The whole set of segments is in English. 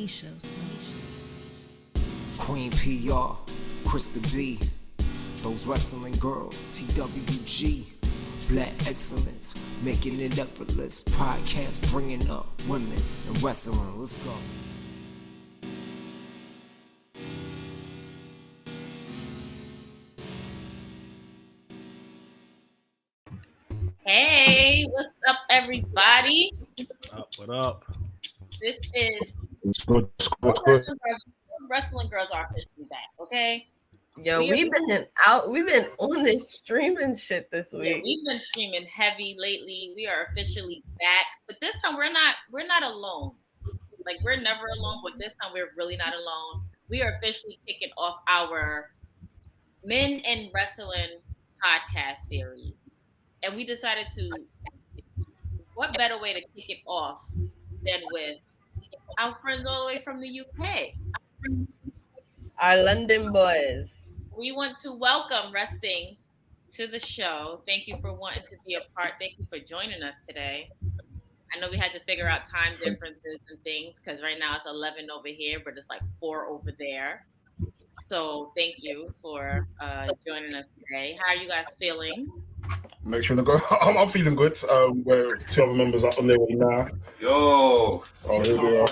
Queen PR, Krista B, those wrestling girls, TWG, Black Excellence, making it effortless. Podcast bringing up women in wrestling. Let's go. Hey, what's up, everybody? What up? This is Wrestling Girls are officially back, okay? Yo, we've been on this streaming shit this week. Yeah, we've been streaming heavy lately. We are officially back, but this time we're not alone. Like, we're never alone, but this time we're really not alone. We are officially kicking off our Men in Wrestling podcast series. And we decided to, what better way to kick it off than with our friends all the way from the UK. Our London boys. We want to welcome Wresthings to the show. Thank you for wanting to be a part. Thank you for joining us today. I know we had to figure out time differences and things because right now it's 11 over here, but it's like 4 over there. So thank you for joining us today. How are you guys feeling? Make sure to go. I'm feeling good. Where 2 other members are on their way now. Yo! Oh, here we are.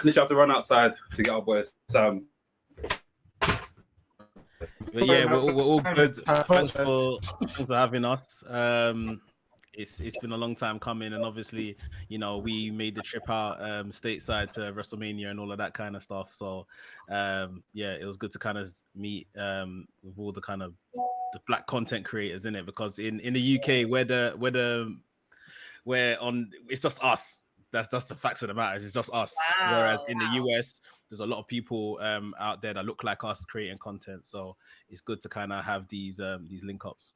Literally have to run outside to get our boys Sam. But yeah, we're all good. Thanks for having us. It's been a long time coming, and obviously, you know, we made the trip out stateside to WrestleMania and all of that kind of stuff. So, yeah, it was good to kind of meet with all the kind of the black content creators in it, because in the UK, we're on. It's just us. That's the facts of the matter. It's just us. Wow, whereas in the US, there's a lot of people out there that look like us creating content. So it's good to kind of have these link ups.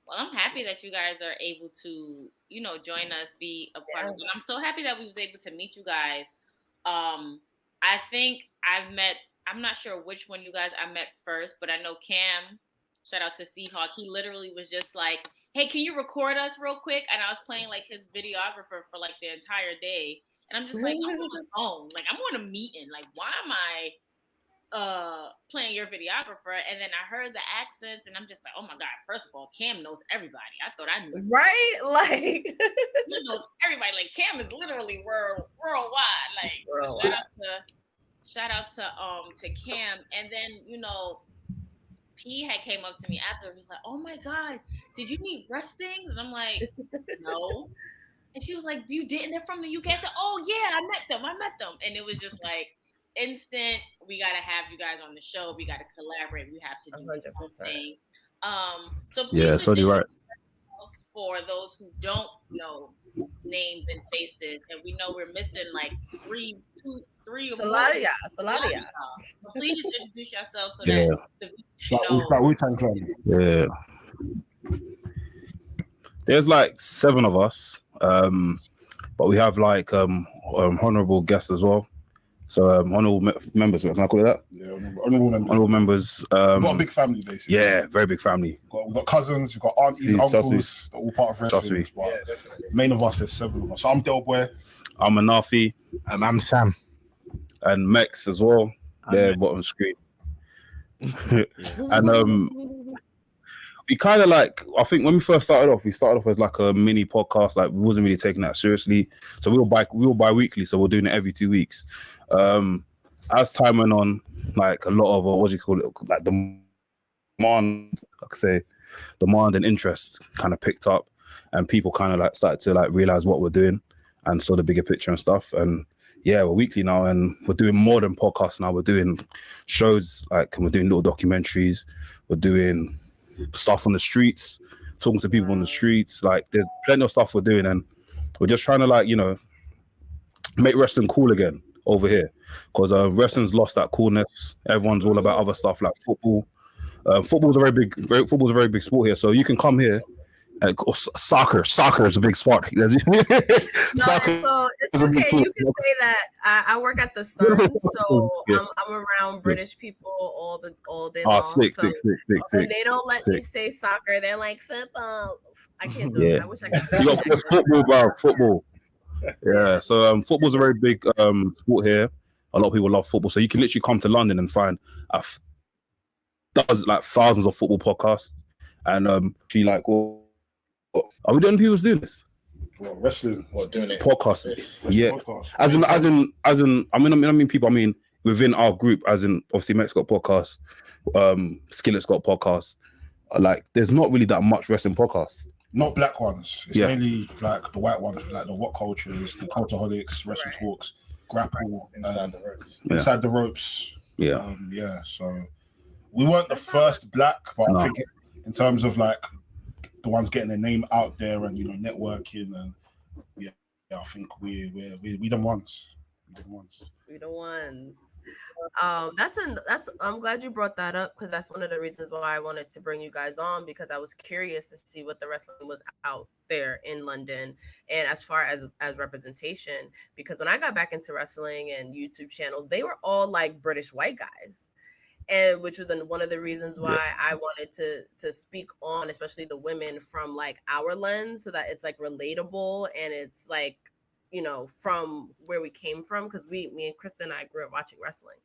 Well, I'm happy that you guys are able to, you know, join us, be a part of it. I'm so happy that we was able to meet you guys. I think I'm not sure which one you guys I met first, but I know Cam, shout out to Seahawk, he literally was just like, hey, can you record us real quick? And I was playing like his videographer for like the entire day. And I'm just like, I'm on the phone. Like, I'm on a meeting. Like, why am I playing your videographer? And then I heard the accents and I'm just like, oh my God, first of all, Cam knows everybody. I thought I knew. Right? Like, he knows everybody. Like, Cam is literally worldwide. Like, shout out to Cam. And then, you know, P had came up to me after, was like, oh my God, did you meet Wresthings? And I'm like, no. And she was like, you didn't? They're from the UK. I said, oh yeah, I met them. And it was just like instant, we got to have you guys on the show. We got to collaborate. We have to do something. So please, yeah, so do you right. For those who don't know names and faces, and we know we're missing like three or more. A lot of y'all. So please just introduce yourself so yeah. that the Yeah. There's like 7 of us, but we have like honorable guests as well. So honorable members, can I call it that? Yeah, honorable members. We've got a big family, basically. Yeah, very big family. We've got cousins, we've got aunties, uncles, they're all part of Wresthings. Yeah, main of us, there's 7 of us. So I'm Del Boy. I'm Anafi. And I'm Sam. And Mex as well. There, bottom screen. And we kind of like, I think when we first started off as like a mini podcast. Like, we wasn't really taking that seriously. So we were bi-weekly, so we're doing it every 2 weeks. As time went on, like a lot of like demand and interest kind of picked up, and people kind of like started to like realize what we're doing and saw the bigger picture and stuff. And yeah, we're weekly now, and we're doing more than podcasts now. We're doing shows, like, and we're doing little documentaries. We're doing stuff on the streets, talking to people on the streets. Like, there's plenty of stuff we're doing, and we're just trying to, like, you know, make wrestling cool again over here, because wrestling's lost that coolness. Everyone's all about other stuff like football. Football's a very big sport here, so you can come here. Soccer is a big sport. So it's okay. You can say that. I work at the Sun, so yeah. I'm around British people all day long. Sick. When they don't let me say soccer, they're like football. I can't do it. I wish I could. You got football, bro. Football. Yeah. So football's a very big sport here. A lot of people love football, so you can literally come to London and find does like thousands of football podcasts, and she like, well, are we the only people doing this? What, wrestling? What, doing it? Podcasting. Yeah. Podcast. As in. I mean people. I mean within our group, as in obviously Mex got podcast, Skillet's got podcast. Like, there's not really that much wrestling podcasts. Not black ones. It's mainly like the white ones, like the What Cultures, the Cultaholics, Wrestle Talks, Grapple, Inside the Ropes. Inside the Ropes. Yeah. So we weren't the first black, but I think in terms of like the ones getting their name out there and networking and I think we them ones. We the ones. I'm glad you brought that up, because that's one of the reasons why I wanted to bring you guys on, because I was curious to see what the wrestling was out there in London, and as far as representation, because when I got back into wrestling and YouTube channels, they were all like British white guys, and which was one of the reasons why I wanted to speak on, especially the women, from like our lens, so that it's like relatable and it's like, from where we came from, because me and Krista and I grew up watching wrestling,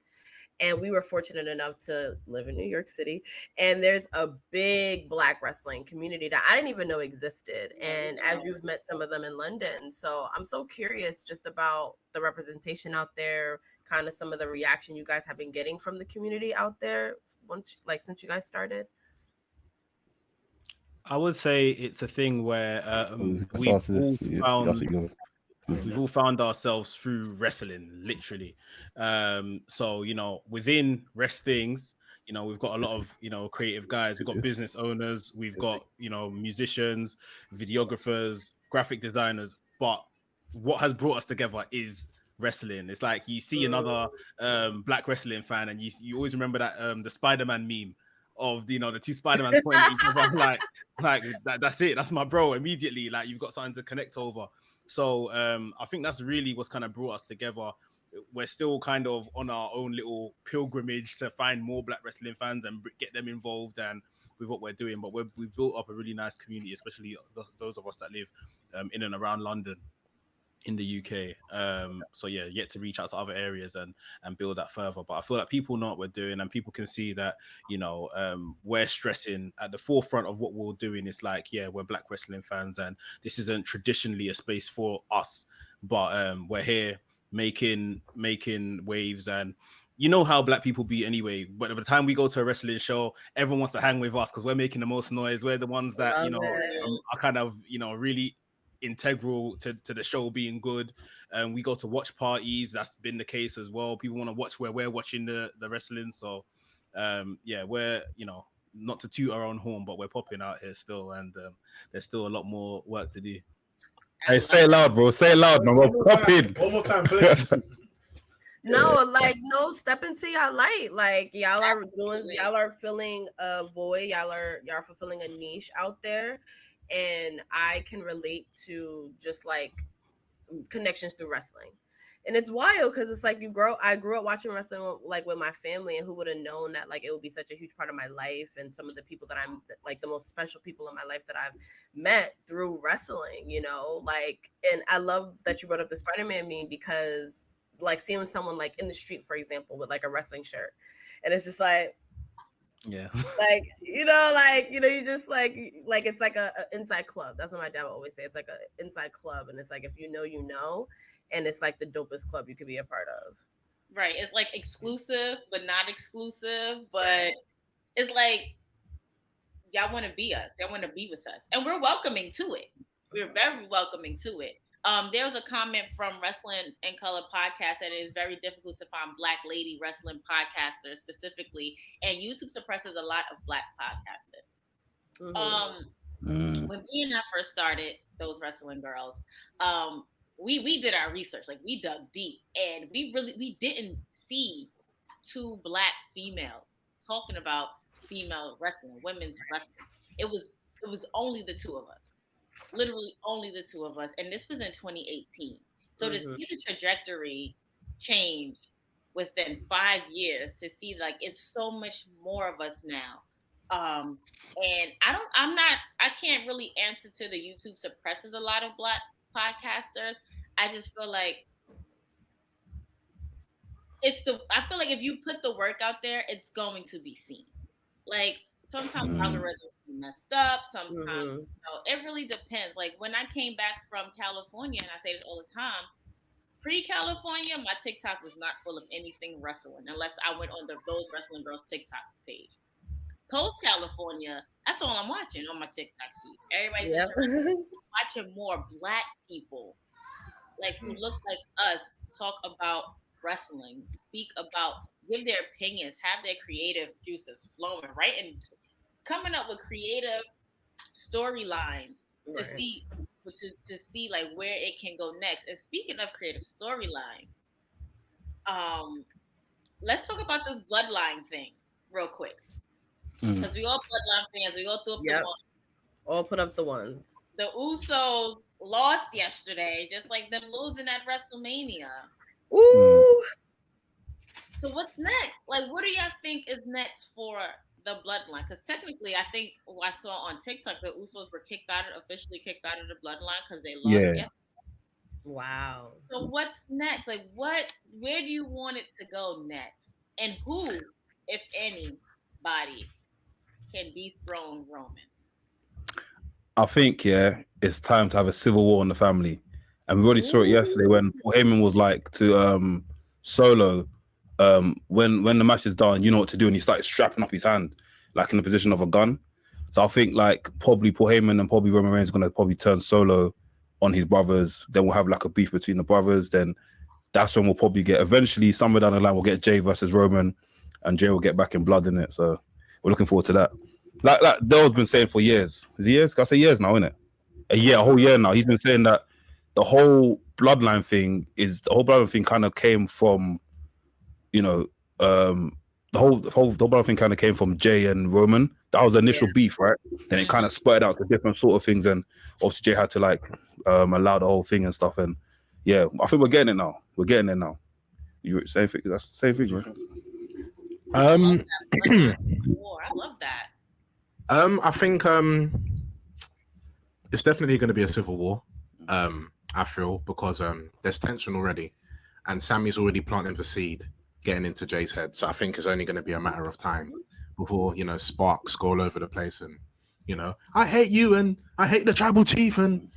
and we were fortunate enough to live in New York City, and there's a big black wrestling community that I didn't even know existed, and as you've met some of them in London, so I'm so curious just about the representation out there, kind of some of the reaction you guys have been getting from the community out there since you guys started. I would say it's a thing where we've all found ourselves through wrestling, literally. So, within Wresthings, we've got a lot of, creative guys. We've got business owners. We've got, musicians, videographers, graphic designers. But what has brought us together is wrestling. It's like you see another black wrestling fan, and you always remember that the Spider-Man meme of the two Spider-Mans pointing at each other, like that's it. That's my bro. Immediately, like, you've got something to connect over. So I think that's really what's kind of brought us together. We're still kind of on our own little pilgrimage to find more black wrestling fans and get them involved and with what we're doing. But we've built up a really nice community, especially those of us that live in and around London, in the UK. So yeah, yet to reach out to other areas and build that further. But I feel like people know what we're doing, and people can see that, we're stressing at the forefront of what we're doing. It's like, yeah, we're black wrestling fans, and this isn't traditionally a space for us, but we're here making waves. And you know how black people be anyway, but by the time we go to a wrestling show, everyone wants to hang with us because we're making the most noise. We're the ones that are kind of really integral to the show being good. We go to watch parties. That's been the case as well. People want to watch where we're watching the wrestling. So we're not to toot our own horn, but we're popping out here still, and there's still a lot more work to do. Hey, say it loud, bro. Say it loud, man. We're popping. One more time, please. No, step into your light. Like, y'all are filling a void. Y'all are fulfilling a niche out there. And I can relate to just like connections through wrestling. And it's wild because it's like I grew up watching wrestling like with my family, and who would have known that like it would be such a huge part of my life, and some of the people that I'm like the most special people in my life that I've met through wrestling, like, and I love that you brought up the Spider-Man meme, because like seeing someone like in the street, for example, with like a wrestling shirt, and it's just like, yeah, like, you just like it's like a inside club. That's what my dad would always say. It's like a inside club, and it's like, if you know, and it's like the dopest club you could be a part of. Right. It's like exclusive, but not exclusive. But it's like, y'all want to be us. Y'all want to be with us, and we're welcoming to it. We're very welcoming to it. There was a comment from Wrestling in Color podcast that it is very difficult to find Black lady wrestling podcasters specifically, and YouTube suppresses a lot of Black podcasters. When me and I first started those Wrestling Girls, we did our research, like we dug deep, and we didn't see two Black females talking about female wrestling, women's wrestling. It was only the two of us. Literally only the two of us, and this was in 2018. So to see the trajectory change within 5 years, to see like it's so much more of us now, and I can't really answer to the YouTube suppresses a lot of Black podcasters. I just feel like I feel like if you put the work out there, it's going to be seen. Like sometimes algorithms are messed up. Sometimes it really depends. Like when I came back from California, and I say this all the time, pre-California, my TikTok was not full of anything wrestling unless I went on those wrestling girls TikTok page. Post-California, that's all I'm watching on my TikTok feed. Everybody's watching more Black people, like who look like us, talk about wrestling, speak about, give their opinions, have their creative juices flowing, right? And coming up with creative storylines to see to see like where it can go next. And speaking of creative storylines, let's talk about this bloodline thing real quick. Because we all bloodline fans, we all threw up the ones. All put up the ones. The Usos lost yesterday, just like them losing at WrestleMania. Ooh. So what's next? Like, what do y'all think is next for the bloodline? Because technically, I think I saw on TikTok the Usos were officially kicked out of the bloodline because they lost yesterday. Wow. So what's next? Like, where do you want it to go next? And who, if anybody, can dethrone Roman? I think, it's time to have a civil war in the family. And we already saw it yesterday when Paul Heyman was like to Solo, when the match is done, you know what to do. And he started strapping up his hand, like in the position of a gun. So I think like probably Paul Heyman and probably Roman Reigns are going to probably turn Solo on his brothers. Then we'll have like a beef between the brothers. Then that's when we'll probably get, eventually somewhere down the line, we'll get Jay versus Roman and Jay will get back in blood in it. So we're looking forward to that. Like Dale's been saying for years. Is it years? Can I say years now, isn't it? A whole year now. He's been saying that the whole bloodline thing kind of came from, you know, the whole bloodline thing kind of came from Jay and Roman. That was the initial beef, right? Then it kind of spurred out to different sort of things, and obviously Jay had to like allow the whole thing and stuff. And yeah, I think we're getting it now. We're getting it now. You same thing? That's the same thing, right? I love that. I think it's definitely going to be a civil war. I feel because there's tension already, and Sammy's already planting the seed, getting into Jay's head. So I think it's only going to be a matter of time before sparks go all over the place, and I hate you and I hate the tribal chief, and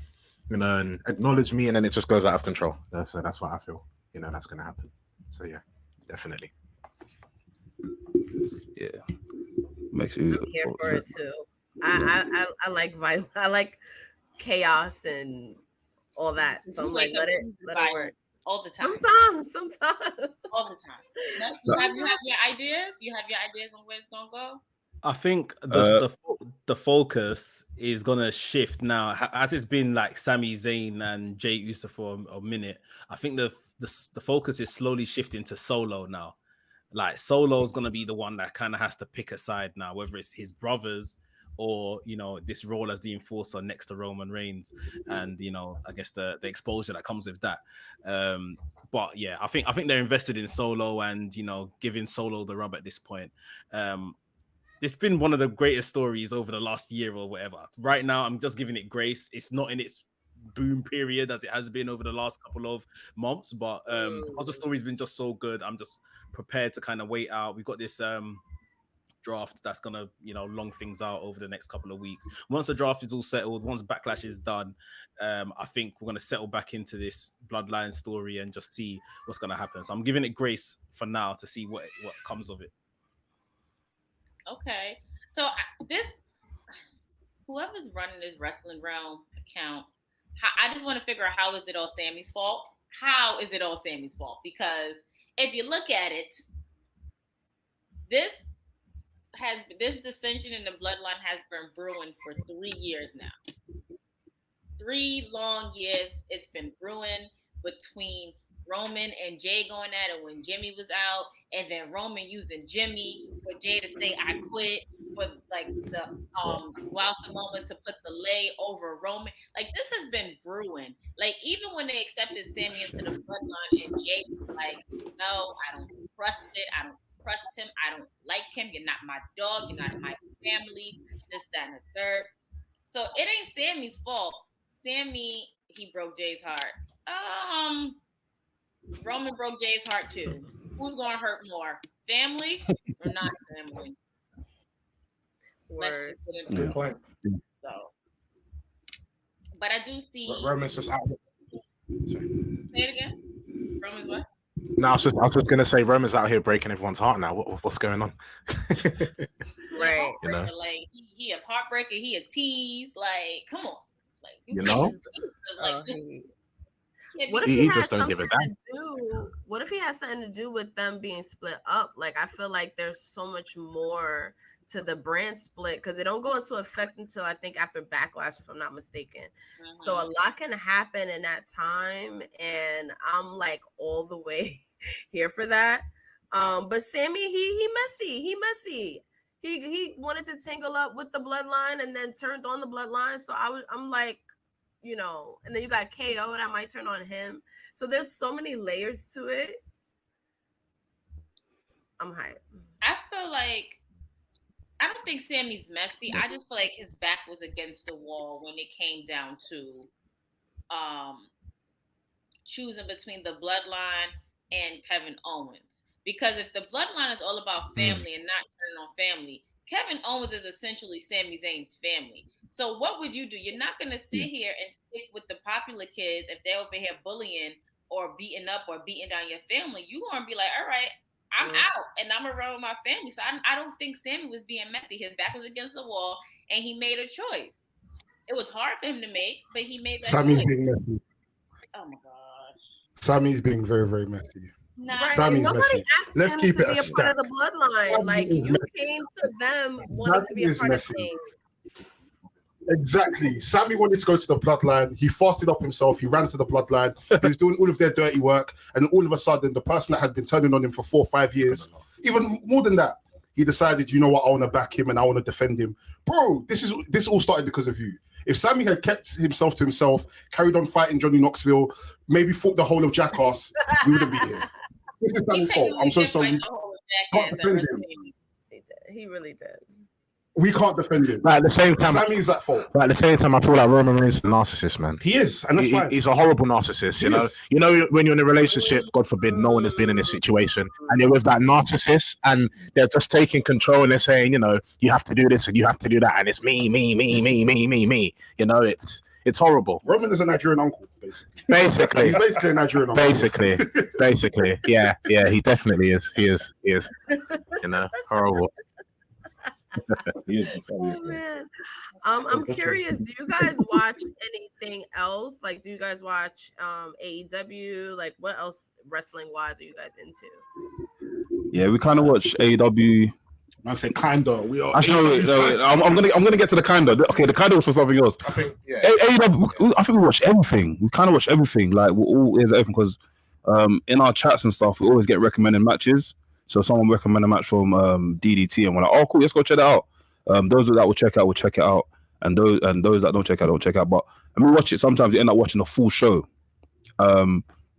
and acknowledge me, and then it just goes out of control. So that's what I feel. That's going to happen. So yeah, definitely. Yeah. Makes you. I'm here for it too. I like violence. I like chaos and all that. So I'm like, let it work. All the time. Sometimes. All the time. You have your ideas? You have your ideas on where it's gonna go? I think the focus is gonna shift now, as it's been like Sami Zayn and Jey Uso for a minute. I think the focus is slowly shifting to Solo now. Like Solo's gonna be the one that kind of has to pick a side now, whether it's his brothers or this role as the enforcer next to Roman Reigns, and I guess the exposure that comes with that. But yeah, I think they're invested in Solo and giving Solo the rub at this point. It's been one of the greatest stories over the last year or whatever. Right now, I'm just giving it grace. It's not in its boom period as it has been over the last couple of months, but because the story's been just so good, I'm just prepared to kind of wait out. We've got this draft that's gonna long things out over the next couple of weeks. Once the draft is all settled, once Backlash is done, I think we're gonna settle back into this bloodline story and just see what's gonna happen. So I'm giving it grace for now to see what comes of it. Okay, so whoever's running this Wrestling Realm account, I just want to figure out how is it all Sammy's fault? How is it all Sammy's fault? Because if you look at it, this dissension in the bloodline has been brewing for 3 years now. 3 long years it's been brewing between Roman and Jay going at it when Jimmy was out, and then Roman using Jimmy for Jay to say I quit, for like the Wilson moments to put the lay over Roman. Like this has been brewing. Like even when they accepted Sammy into the bloodline and Jay was like, no, I don't trust it. I don't trust him. I don't like him. You're not my dog. You're not my family. This, that, and the third. So it ain't Sammy's fault. Sammy, he broke Jay's heart. Roman broke Jay's heart too. Who's gonna hurt more, family or not family? Let's Word. just get into Good it. point. So, but I do see. Roman's just out. Say it again. Roman's what? No, I was just gonna say Roman's out here breaking everyone's heart now. What's going on? Right. You know? Like he a heartbreaker. He a tease. Like, come on. Like, You know? Like, What if He he had just don't something give a damn. to do? What if he has something to do with them being split up? Like, I feel like there's so much more to the brand split because it don't go into effect until I think after Backlash, if I'm not mistaken. So a lot can happen in that time, and I'm like all the way here for that. But Sammy, he messy. He wanted to tangle up with the bloodline and then turned on the bloodline. So I'm like, you know, and then you got KO that might turn on him. So there's so many layers to it. I'm hyped. I feel like I don't think Sammy's messy. I just feel like his back was against the wall when it came down to choosing between the bloodline and Kevin Owens. Because if the bloodline is all about family and not turning on family, Kevin Owens is essentially Sami Zayn's family. So what would you do? You're not going to sit here and stick with the popular kids if they're over here bullying or beating up or beating down your family. You're going to be like, all right, I'm out and I'm going to run with my family. So I don't think Sammy was being messy. His back was against the wall and he made a choice. It was hard for him to make, but he made that Sammy's choice. being messy. Oh my gosh. Sammy's being very, very messy. Right. Sammy's Nobody messy. asked Let's him keep to it be a a part of the stack. bloodline. Like you came to them wanting to be a part of things. Exactly. Sammy wanted to go to the bloodline. He fasted up himself. He ran to the bloodline. He was doing all of their dirty work. And all of a sudden, the person that had been turning on him for 4 or 5 years, even more than that, he decided, you know what, I want to back him and I want to defend him. Bro, this all started because of you. If Sammy had kept himself to himself, carried on fighting Johnny Knoxville, maybe fought the whole of Jackass, we wouldn't be here. This is Sammy's fault. I'm so sorry. Can't defend him. He really did. We can't defend him. But at the same time, Sammy's at fault. But at the same time, I feel like Roman Reigns is a narcissist, man. He is, and that's fine. He's a horrible narcissist. You know, when you're in a relationship, God forbid, no one has been in this situation, and you're with that narcissist, and they're just taking control, and they're saying, you know, you have to do this and you have to do that, and it's me. You know, it's horrible. Roman is a Nigerian uncle, basically. Basically, he's basically a Nigerian uncle. Basically, yeah, he definitely is. He is. You know, horrible. Oh man, I'm curious. Do you guys watch anything else? Like, do you guys watch AEW? Like, what else wrestling wise are you guys into? Yeah, we kind of watch AEW. I say kinda. We are. Actually, no, I'm gonna get to the kinda. Okay, the kinda was for something else. I think, yeah. AEW, I think we watch everything. We kind of watch everything. Like we're all is everything because in our chats and stuff, we always get recommended matches. So someone recommend a match from DDT, and we're like, oh cool, let's go check that out. Those that will check it out, and those that don't check it out. But I mean, watch it. Sometimes you end up watching a full show.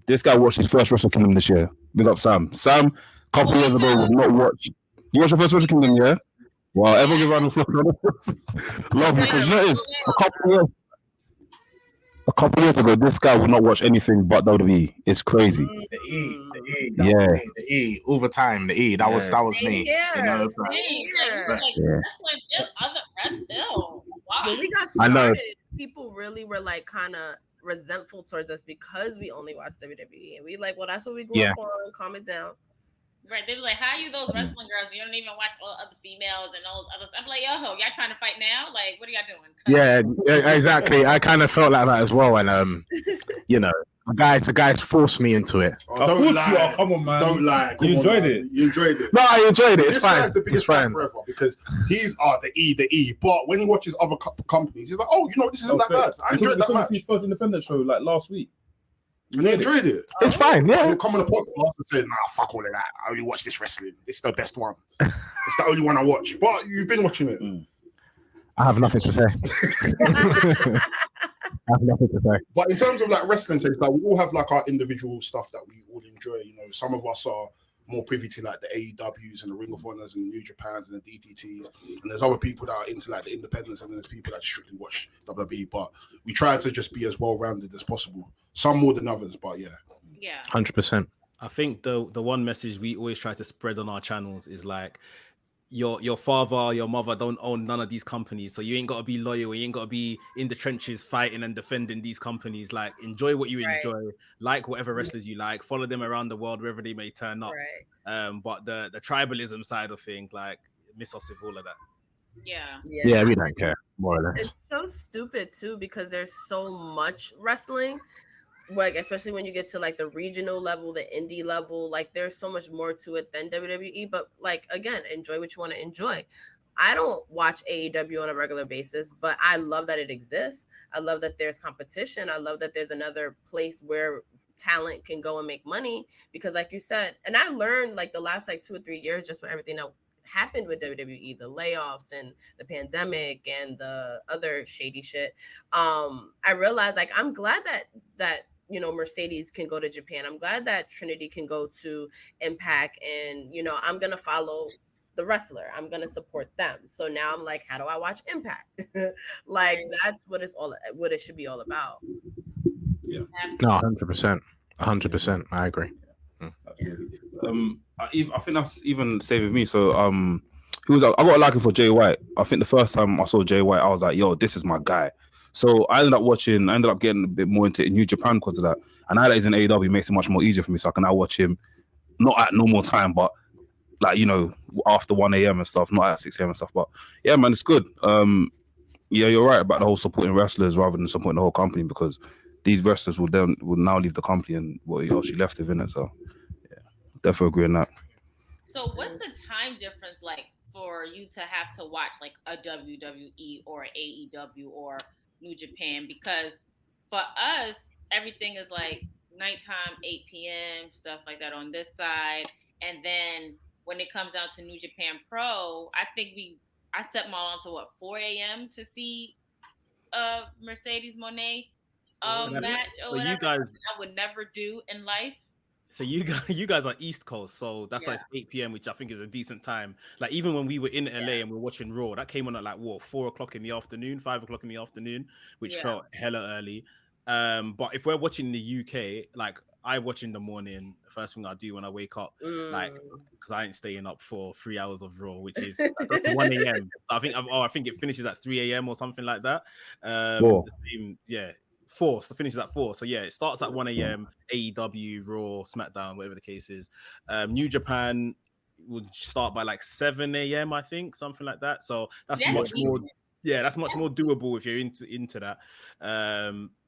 This guy watched his first Wrestle Kingdom this year. Big up Sam. Sam, a couple years ago, would not watch. You watched the first Wrestle Kingdom, yeah? Well, everyone give round of applause. Love you, because you know it's a couple years ago, this guy would not watch anything but WWE. It's crazy. The E, all the time. The E, that was me. Yeah, you know, That's like just other rest still. Wow. When we got I know. started, people really were like kind of resentful towards us because we only watched WWE, and we like, well, that's what we grew up on. Calm it down. Right, they were like, "How are you those wrestling girls? You don't even watch all other females and all other stuff." I'm like, "Yo, y'all trying to fight now? Like, what are y'all doing?" Yeah, exactly. I kind of felt like that as well, and you know, the guys forced me into it. Oh, don't lie. Come on, man. Don't lie. You enjoyed it. You enjoyed it. No, I enjoyed it. It's This fine. guy's the biggest fan forever because he's the E. But when he watches other companies, he's like, oh, you know, this isn't that bad. I enjoyed that match. His first independent show like last week. And he enjoyed it. It's fine. Yeah. He'll come on the podcast and say, nah, fuck all of that. I only watch this wrestling. It's the best one. It's the only one I watch. But you've been watching it. I have nothing to say. But in terms of like wrestling things, like we all have like our individual stuff that we all enjoy. You know, some of us are more privy to like the AEWs and the Ring of Honors and the New Japans and the DTTs. And there's other people that are into like the independents, and then there's people that strictly watch WWE. But we try to just be as well-rounded as possible. Some more than others, but yeah. 100%. I think the one message we always try to spread on our channels is like, your father, your mother don't own none of these companies, so you ain't got to be loyal. You ain't got to be in the trenches fighting and defending these companies. Like, enjoy what you enjoy, like whatever wrestlers you like, follow them around the world wherever they may turn up. But the tribalism side of things, like, miss us with all of that. Yeah, we don't care, more or less. It's so stupid too, because there's so much wrestling, like especially when you get to like the regional level, the indie level, like there's so much more to it than WWE. But like, again, enjoy what you want to enjoy. I don't watch AEW on a regular basis, but I love that it exists. I love that there's competition. I love that there's another place where talent can go and make money, because like you said, and I learned like the last like 2 or 3 years, just with everything that happened with WWE, the layoffs and the pandemic and the other shady shit. I realized like I'm glad that you know, Mercedes can go to Japan. I'm glad that Trinity can go to Impact, and you know, I'm gonna follow the wrestler. I'm gonna support them. So now I'm like, how do I watch Impact? Like that's what it should be all about. Yeah. No, 100%. 100%. I agree. Absolutely. I think that's even same with me. So who was I got a liking for Jay White. I think the first time I saw Jay White, I was like, yo, this is my guy. So I ended up getting a bit more into New Japan because of that. And now that he's in AEW, makes it much more easier for me. So I can now watch him, not at normal time, but like, you know, after 1 a.m. and stuff, not at 6 a.m. and stuff. But yeah, man, it's good. Yeah, you're right about the whole supporting wrestlers rather than supporting the whole company, because these wrestlers will now leave the company and what else you left with in it. So yeah, definitely agree on that. So what's the time difference like for you to have to watch like a WWE or AEW or New Japan? Because for us, everything is like nighttime, 8 p.m., stuff like that on this side. And then when it comes down to New Japan Pro, I think I set my alarm to 4 a.m. to see Mercedes Moné match or whatever. You guys, I would never do in life. So you guys are East Coast, so that's why it's 8 p.m., which I think is a decent time. Like even when we were in LA and we were watching Raw, that came on at like 4 o'clock in the afternoon, 5 o'clock in the afternoon, which felt hella early. But if we're watching the UK, like I watch in the morning, the first thing I do when I wake up, like because I ain't staying up for 3 hours of Raw, which is that's 1 a.m. I think it finishes at 3 a.m. or something like that. 4, so finishes at 4. So yeah, it starts at 1 a.m. AEW, Raw, SmackDown, whatever the case is. New Japan would start by like 7 a.m. I think, something like that. So that's much more. Yeah, that's much more doable if you're into that.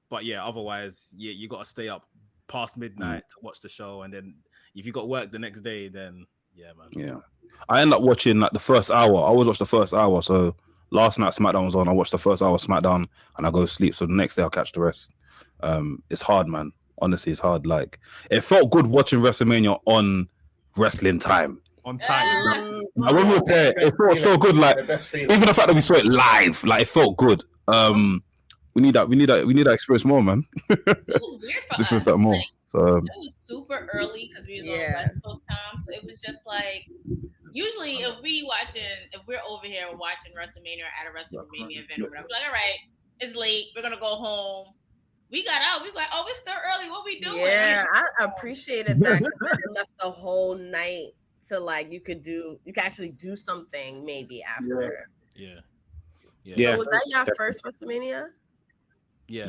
But yeah, otherwise, you got to stay up past midnight to watch the show, and then if you got work the next day, then yeah, man. Yeah, I end up watching like the first hour. I always watch the first hour. So last night SmackDown was on. I watched the first hour of SmackDown and I go to sleep. So the next day I'll catch the rest. It's hard, man. Honestly, it's hard. Like it felt good watching WrestleMania on wrestling time. On time. When we were there, it felt so good. Like even the fact that we saw it live, like it felt good. We need that experience more, man. It was weird for us. That more. Like, so it was super early because we was on West Coast time. So it was just like usually if we're over here watching WrestleMania or at a WrestleMania event or whatever, like, all right, it's late, we're gonna go home. We got out, we was like, oh, it's still early, what we doing? Yeah, I appreciated that. I left the whole night to like you could actually do something maybe after. Yeah. So was that your first WrestleMania? Yeah,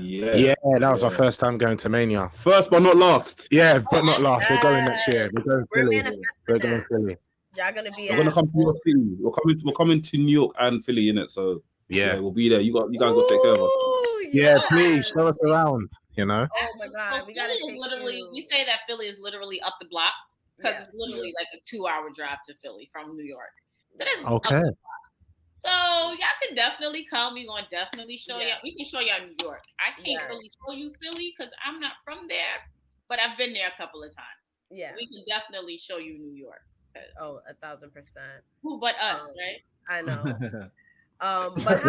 that was our first time going to Mania. First but not last. Yeah, but not last. We're going next year. We're going Philly. Y'all gonna be. We're gonna come to New York City. We're coming to New York and Philly, innit? So yeah, we'll be there. You guys got to take care of us. Yeah, please show us around. You know. Oh my God, we gotta take literally. We say that Philly is literally up the block because it's literally like a 2-hour drive to Philly from New York. That is okay. So y'all can definitely come. We're gonna definitely show y'all. We can show y'all New York. I can't really show you Philly because I'm not from there, but I've been there a couple of times. Yeah, we can definitely show you New York. Oh, 1,000%. Who but us, right? I know. But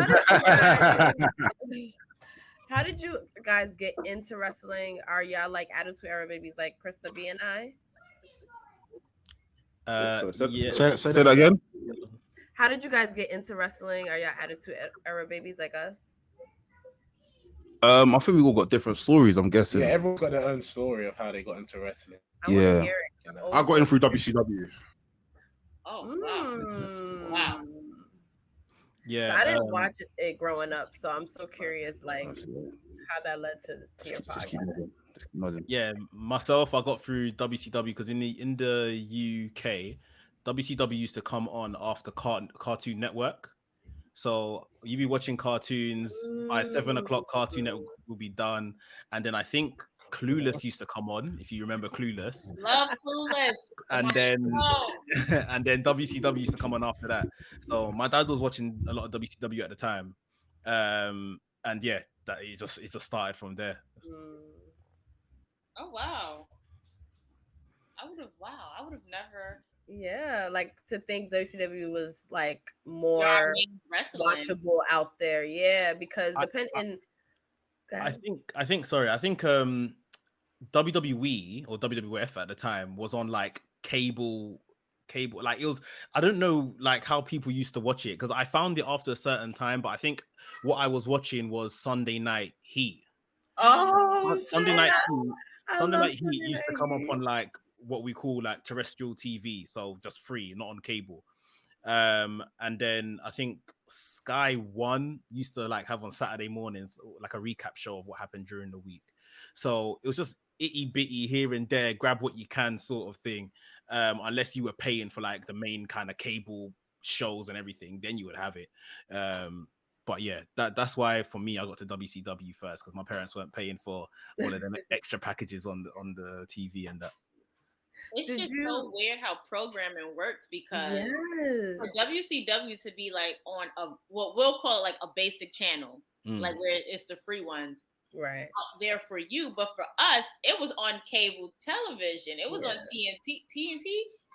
how did you guys get into wrestling? Are y'all like Attitude Era babies like Krista B and I? Yeah. Say that again. How did you guys get into wrestling? Are y'all attitude era babies like us? I think we all got different stories. I'm guessing. Yeah, everyone's got their own story of how they got into wrestling. I want Yeah. to hear it. I got in through WCW. Oh wow. Wow. Yeah. So I didn't watch it growing up, so I'm so curious, like how that led to your podcast. Yeah, myself, I got through WCW because in the UK, WCW used to come on after Cartoon Network. So you'd be watching cartoons by 7 o'clock. Cartoon Network will be done, and then I think Clueless used to come on. If you remember Clueless, Love Clueless. and then and then WCW used to come on after that. So my dad was watching a lot of WCW at the time, and yeah, that it just started from there. Oh wow. I would have never. Yeah, like to think WCW was like more watchable out there. Yeah, because I think WWE or WWF at the time was on like cable, like it was. I don't know like how people used to watch it because I found it after a certain time, but I think what I was watching was Sunday Night Heat. Oh, Sunday Night Heat used to come up on like what we call like terrestrial TV, so just free, not on cable. And then I think Sky One used to like have on Saturday mornings like a recap show of what happened during the week. So it was just itty bitty here and there, grab what you can sort of thing. Unless you were paying for like the main kind of cable shows and everything, then you would have it. But yeah, that's why for me I got to WCW first because my parents weren't paying for all of them extra packages on the TV and that. It's so weird how programming works because for WCW to be like on what we'll call like a basic channel, like where it's the free ones, right out there for you. But for us, it was on cable television. It was on TNT.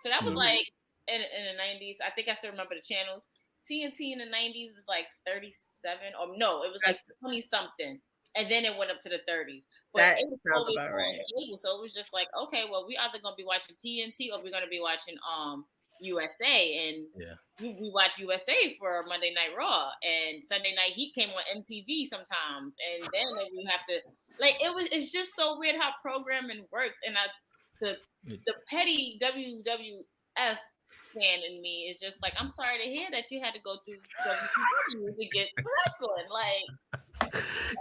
So that was like in the 90s. I think I still remember the channels. TNT in the 90s was like 37 or no, it was like 20 something. And then it went up to the 30s. But it was always on cable. So it was just like, okay, well, we either gonna be watching TNT or we're gonna be watching USA. And we watch USA for Monday Night Raw, and Sunday Night Heat came on MTV sometimes. And then we have to it's just so weird how programming works. And the petty WWF fan in me is just like, I'm sorry to hear that you had to go through WCW to get wrestling. Like,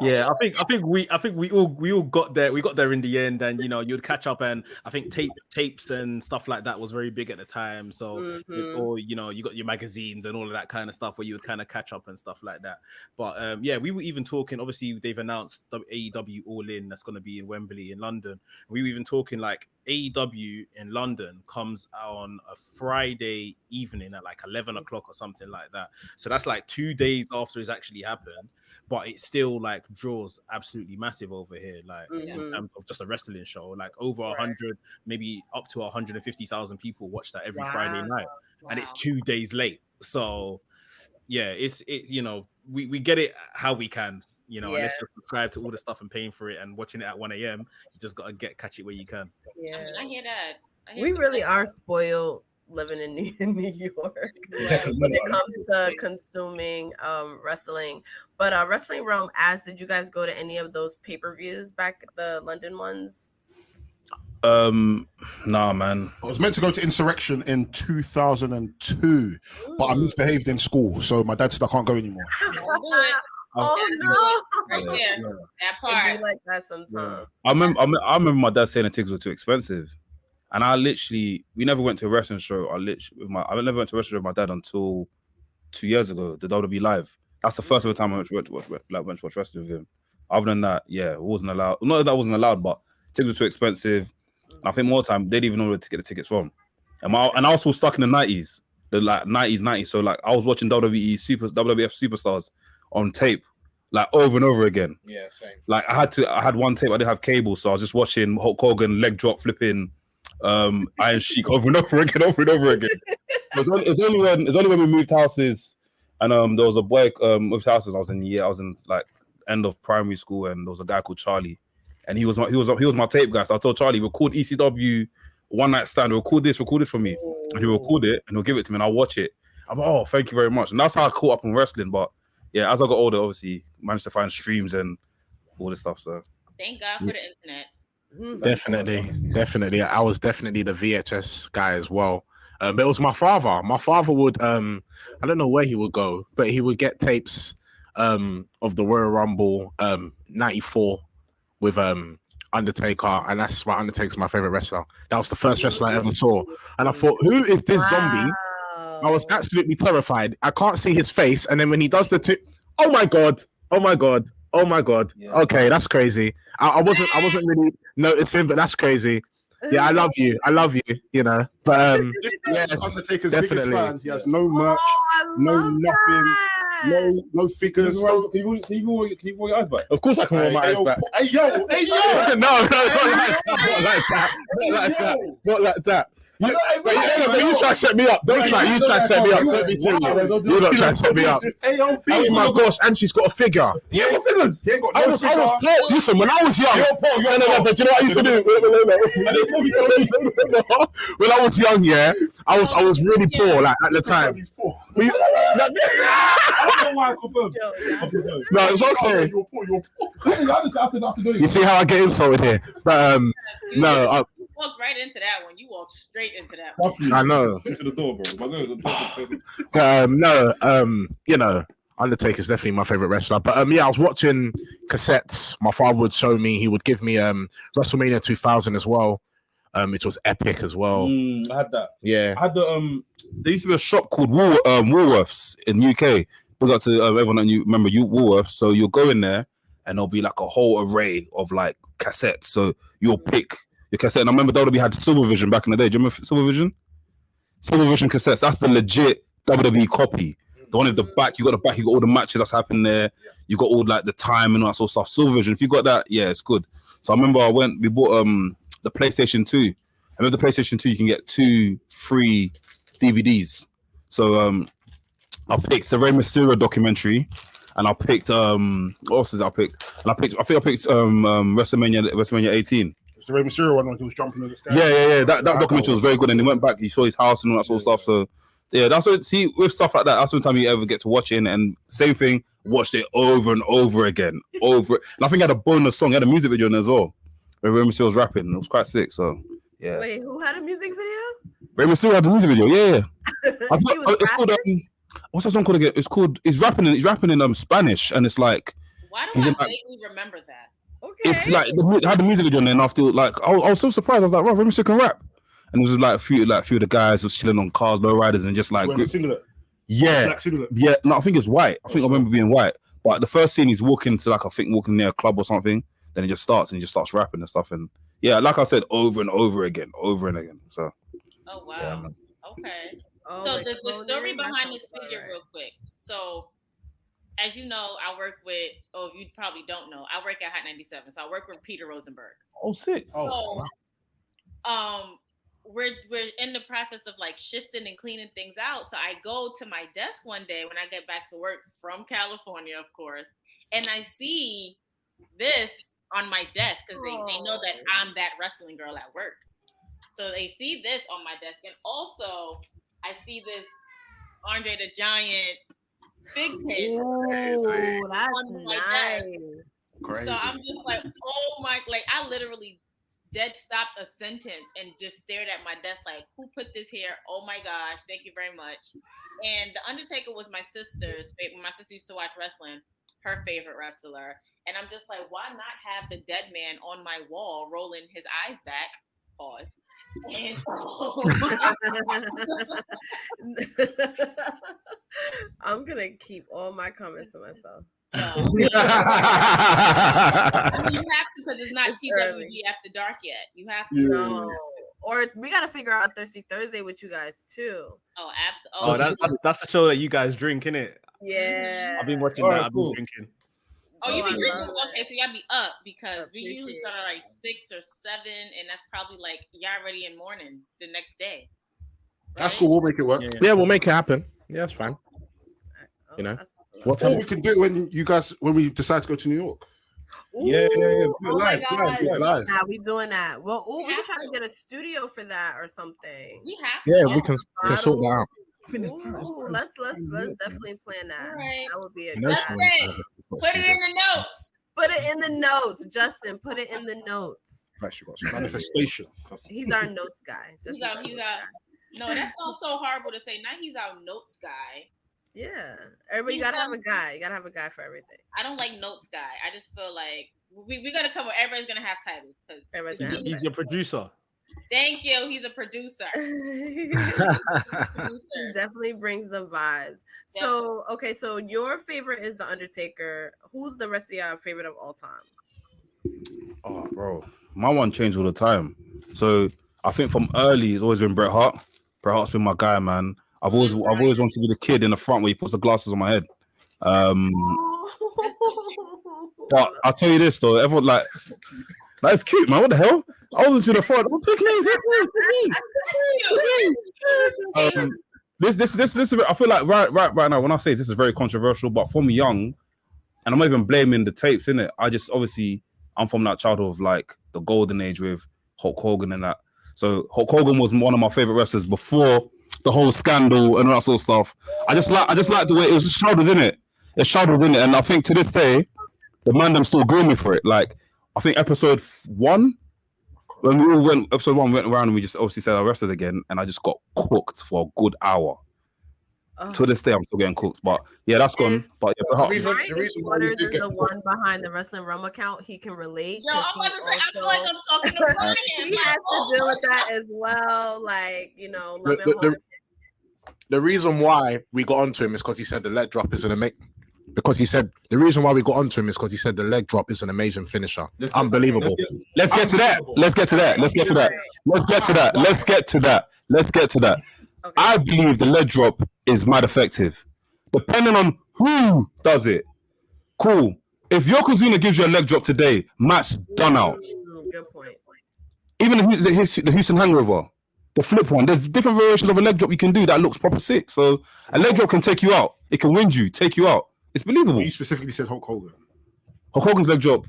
yeah, I think we all got there. We got there in the end, and you'd catch up, and I think tapes and stuff like that was very big at the time. So, or you got your magazines and all of that kind of stuff where you would kind of catch up and stuff like that. But yeah, we were even talking. Obviously, they've announced AEW All In that's going to be in Wembley in London. We were even talking like AEW in London comes on a Friday evening at like 11 o'clock or something like that. So that's like 2 days after it's actually happened, but it still like draws absolutely massive over here, like in terms of just a wrestling show. Like over 100, maybe up to 150,000 people watch that every Friday night, and it's 2 days late. So yeah, it's we get it how we can. Unless you're subscribed to all the stuff and paying for it and watching it at 1 a.m., you just gotta catch it where you can. Yeah, I mean, I hear that. We really are spoiled living in New York when it comes to consuming wrestling. But Wrestling Realm asked, did you guys go to any of those pay-per-views back at the London ones? Nah, man. I was meant to go to Insurrection in 2002, but I misbehaved in school, so my dad said I can't go anymore. Oh no! Right there, that part. It'd be like that sometimes. Yeah. I remember my dad saying the tickets were too expensive, and we never went to a wrestling show. I never went to a wrestling show with my dad until 2 years ago. The WWE Live. That's the first ever time I went to watch wrestling with him. Other than that, it wasn't allowed. Not that that wasn't allowed, but tickets were too expensive. And I think more time they didn't even know where to get the tickets from. And I was still stuck in the 90s, the like 90s. So like I was watching WWF Superstars on tape, like over and over again. Yeah, same. Like I had one tape, I didn't have cable, so I was just watching Hulk Hogan leg drop flipping Iron Sheik over and over again. It was only when we moved houses, and there was a boy moved houses. I was in like end of primary school, and there was a guy called Charlie, and he was my tape guy. So I told Charlie, record ECW one night stand. Record this for me, and he'll record it and he'll give it to me, and I'll watch it. I'm like, oh, thank you very much. And that's how I caught up on wrestling. But yeah, as I got older, obviously managed to find streams and all this stuff. So thank God for the internet. Definitely. I was definitely the VHS guy as well. But it was my father. My father would, I don't know where he would go, but he would get tapes of the Royal Rumble 94 with Undertaker, and that's why Undertaker's my favorite wrestler. That was the first wrestler I ever saw, and I thought, who is this zombie? I was absolutely terrified. I can't see his face, and then when he does the oh my god. Yeah. Okay, that's crazy. I wasn't really noticing, but that's crazy. Yeah, I love you. You know, but Undertaker's definitely. biggest fan. He has no merch, no nothing, no figures. Can you roll your eyes back? of course I can roll my eyes back. Hey yo! no, not like that. You try to set me up. You try to set me up. Don't be silly. You're not trying to set me up. Oh my gosh, and she's got a figure. He ain't got figures. He ain't got I was poor. Listen, when I was young, but you know what I used to do? When I was young, yeah, I was really poor, like at the time. He's poor. I don't know why I confirmed. No, it's okay. You're poor. I said that's the You see how I get insulted here? But no, Walked right into that one. You walked straight into that one. I know. To the door, bro. You know, Undertaker's definitely my favorite wrestler. But yeah, I was watching cassettes. My father would show me. He would give me WrestleMania 2000 as well, which was epic as well. I had that. Yeah, I had the there used to be a shop called Woolworths in UK. We got to everyone that you remember Woolworths. So you'll go in there and there'll be like a whole array of like cassettes. So you'll pick your cassette. And I remember WWE had Silvervision back in the day. Do you remember Silvervision? Silvervision cassettes. That's the legit WWE copy. The one with the back. You got the back. You got all the matches that's happened there. You got all like the time and all that sort of stuff. Silvervision. If you got that, yeah, it's good. So I remember we bought the PlayStation 2. I remember the PlayStation 2. You can get 2 free DVDs. So I picked the Rey Mysterio documentary, and I picked what else is I picked? And I think I picked WrestleMania 18. The Rey Mysterio one when he was jumping in the sky. Yeah. That documentary was very good, and he went back. He saw his house and all that sort of stuff. So yeah, that's what. See, with stuff like that, that's the time you ever get to watch it. And same thing, watched it over and over again, And I think I had a bonus song. He had a music video in there as well. Where Rey Mysterio was rapping. It was quite sick. So yeah. Wait, who had a music video? Rey Mysterio had a music video. Yeah. It's called. What's that song called again? It's called. He's rapping in Spanish, and it's like. Why do I vaguely remember that? Okay. It's like I had the music video, and then after like I was so surprised. I was like, "Wow, Rey Mysterio can rap!" And it was like a few of the guys just chilling on cars, low riders, and just like yeah. No, I think it's white. I remember being white. But the first scene, he's walking near a club or something. Then he just starts rapping and stuff. And yeah, like I said, over and over again. So. Oh wow. Yeah, okay. So the story behind this figure, real quick. So. As you know, I work with, you probably don't know, I work at Hot 97, so I work with Peter Rosenberg. Oh, sick. So, we're in the process of like shifting and cleaning things out. So I go to my desk one day when I get back to work from California, of course, and I see this on my desk because they know that I'm that wrestling girl at work. So they see this on my desk, and also I see this Andre the Giant figment on my desk. Crazy. So I'm just like, oh my, like I literally dead stopped a sentence and just stared at my desk like, who put this here? Oh my gosh, thank you very much. And The Undertaker was my sister's favorite. My sister used to watch wrestling, her favorite wrestler. And I'm just like, why not have the dead man on my wall rolling his eyes back? Pause. And I'm gonna keep all my comments to myself. I mean, you have to because it's not TWG after dark yet. You have to. No. Or we gotta figure out Thirsty Thursday with you guys too. Oh, absolutely. That's the show that you guys drink, innit? Yeah. I've been watching that. I've been drinking. Oh, you be drinking? Okay, so y'all be up because we usually start at like 6 or 7, and that's probably like y'all ready in morning the next day. Right? That's cool. We'll make it work. Yeah, we'll make it happen. Yeah, that's fine. You know, what we can do when we decide to go to New York. Yeah. Oh my Live. God. Nah, we doing that. Well, we can try to get a studio for that or something. We have Yeah, to. we can sort that out. Ooh, let's definitely plan that. All right. That would be a You know, good Justin, idea. put it in the notes. Put it in the notes, Justin. Put it in the notes. Manifestation. He's our notes guy. He's our notes guy. No, that sounds so horrible to say. Now he's our notes guy. Yeah, everybody gotta have a guy. You gotta have a guy for everything. I don't like notes guy. I just feel like we gotta come. Everybody's gonna have titles because He's your producer. Thank you. He's a producer. Definitely brings the vibes. So, okay, so your favorite is The Undertaker. Who's the rest of y'all favorite of all time? Oh, bro, my one changed all the time. So I think from early, it's always been Bret Hart. Bret Hart's been my guy, man. I've always wanted to be the kid in the front where he puts the glasses on my head. But I'll tell you this though, everyone like that's cute, man. What the hell? I was in the front. This. I feel like right now when I say this is very controversial, but from young, and I'm not even blaming the tapes in it. I just obviously I'm from that childhood of like the golden age with Hulk Hogan and that. So Hulk Hogan was one of my favorite wrestlers before the whole scandal and that sort of stuff. I just like the way it was shrouded in it. It's shrouded in it, and I think to this day, the man them still grooming for it. Like I think episode 1, when we all went around and we just obviously said I wrestled again, and I just got cooked for a good hour. To this day, I'm still getting cooked, but yeah, that's gone. But yeah, the reason why you get the one behind the Wrestling Realm account, he can relate. Yo, I'm about to say, I feel like I'm talking to Brian. He has to deal with that as well. Like, you know, the reason why we got onto him is because he said the leg drop is an amazing. Because he said the reason why we got onto him is because he said the leg drop is an amazing finisher. Unbelievable. Let's get to that. Okay. I believe the leg drop is mad effective. Depending on who does it. Cool. If Yokozuna gives you a leg drop today, match done out. Good point. Even the Houston Hangover, the flip one, there's different variations of a leg drop you can do that looks proper sick. So a leg drop can take you out. It can wind you, take you out. It's believable. You specifically said Hulk Hogan. Hulk Hogan's leg drop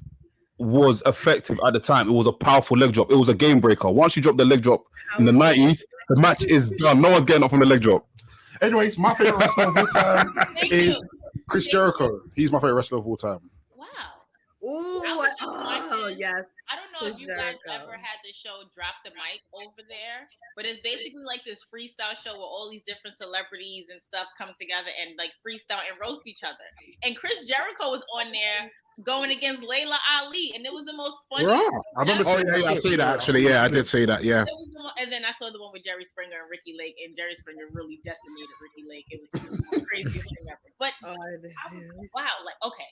was effective at the time. It was a powerful leg drop. It was a game breaker. Once you drop the leg drop in the 90s, the match is done. No one's getting up from the leg drop. Anyways, my favorite wrestler of all time is Chris Jericho. He's my favorite wrestler of all time. Wow. Ooh, yes. I don't know if you guys ever had the show Drop the Mic over there, but it's basically like this freestyle show where all these different celebrities and stuff come together and like freestyle and roast each other. And Chris Jericho was on there going against Layla Ali, and it was the most funny. Right. I remember I see that actually. Yeah, I did see that. Yeah. And then I saw the one with Jerry Springer and Ricky Lake, and Jerry Springer really decimated Ricky Lake. It was the craziest thing ever. But wow, like okay.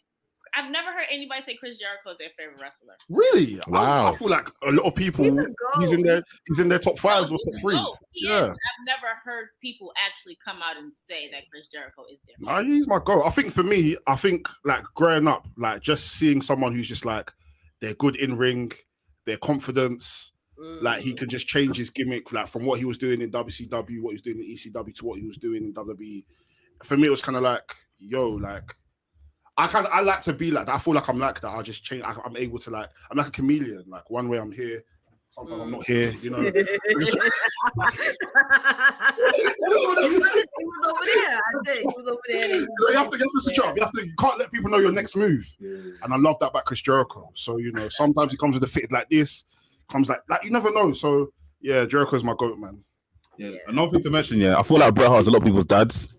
I've never heard anybody say Chris Jericho is their favorite wrestler. Really? Wow. I feel like a lot of people. He's in their top 5s or top 3s. Yeah. I've never heard people actually come out and say that Chris Jericho is their favorite. Nah, he's my goal. I think for me, like growing up, like just seeing someone who's just like they're good in ring, their confidence, like he can just change his gimmick, like from what he was doing in WCW, what he was doing in ECW to what he was doing in WWE. For me, it was kind of like, yo, like. I like to be like that. I feel like I'm like that. I just change. I'm able to like. I'm like a chameleon. Like one way I'm here, sometimes I'm not here. You know. He was over there. I said he was over there. You have to switch up. You can't let people know your next move. And I love that about Chris Jericho. So you know, sometimes he comes with a fit like this. Comes like you never know. So yeah, Jericho's my goat, man. Yeah. Another thing to mention. Yeah, I feel like Bret Hart's a lot of people's dads.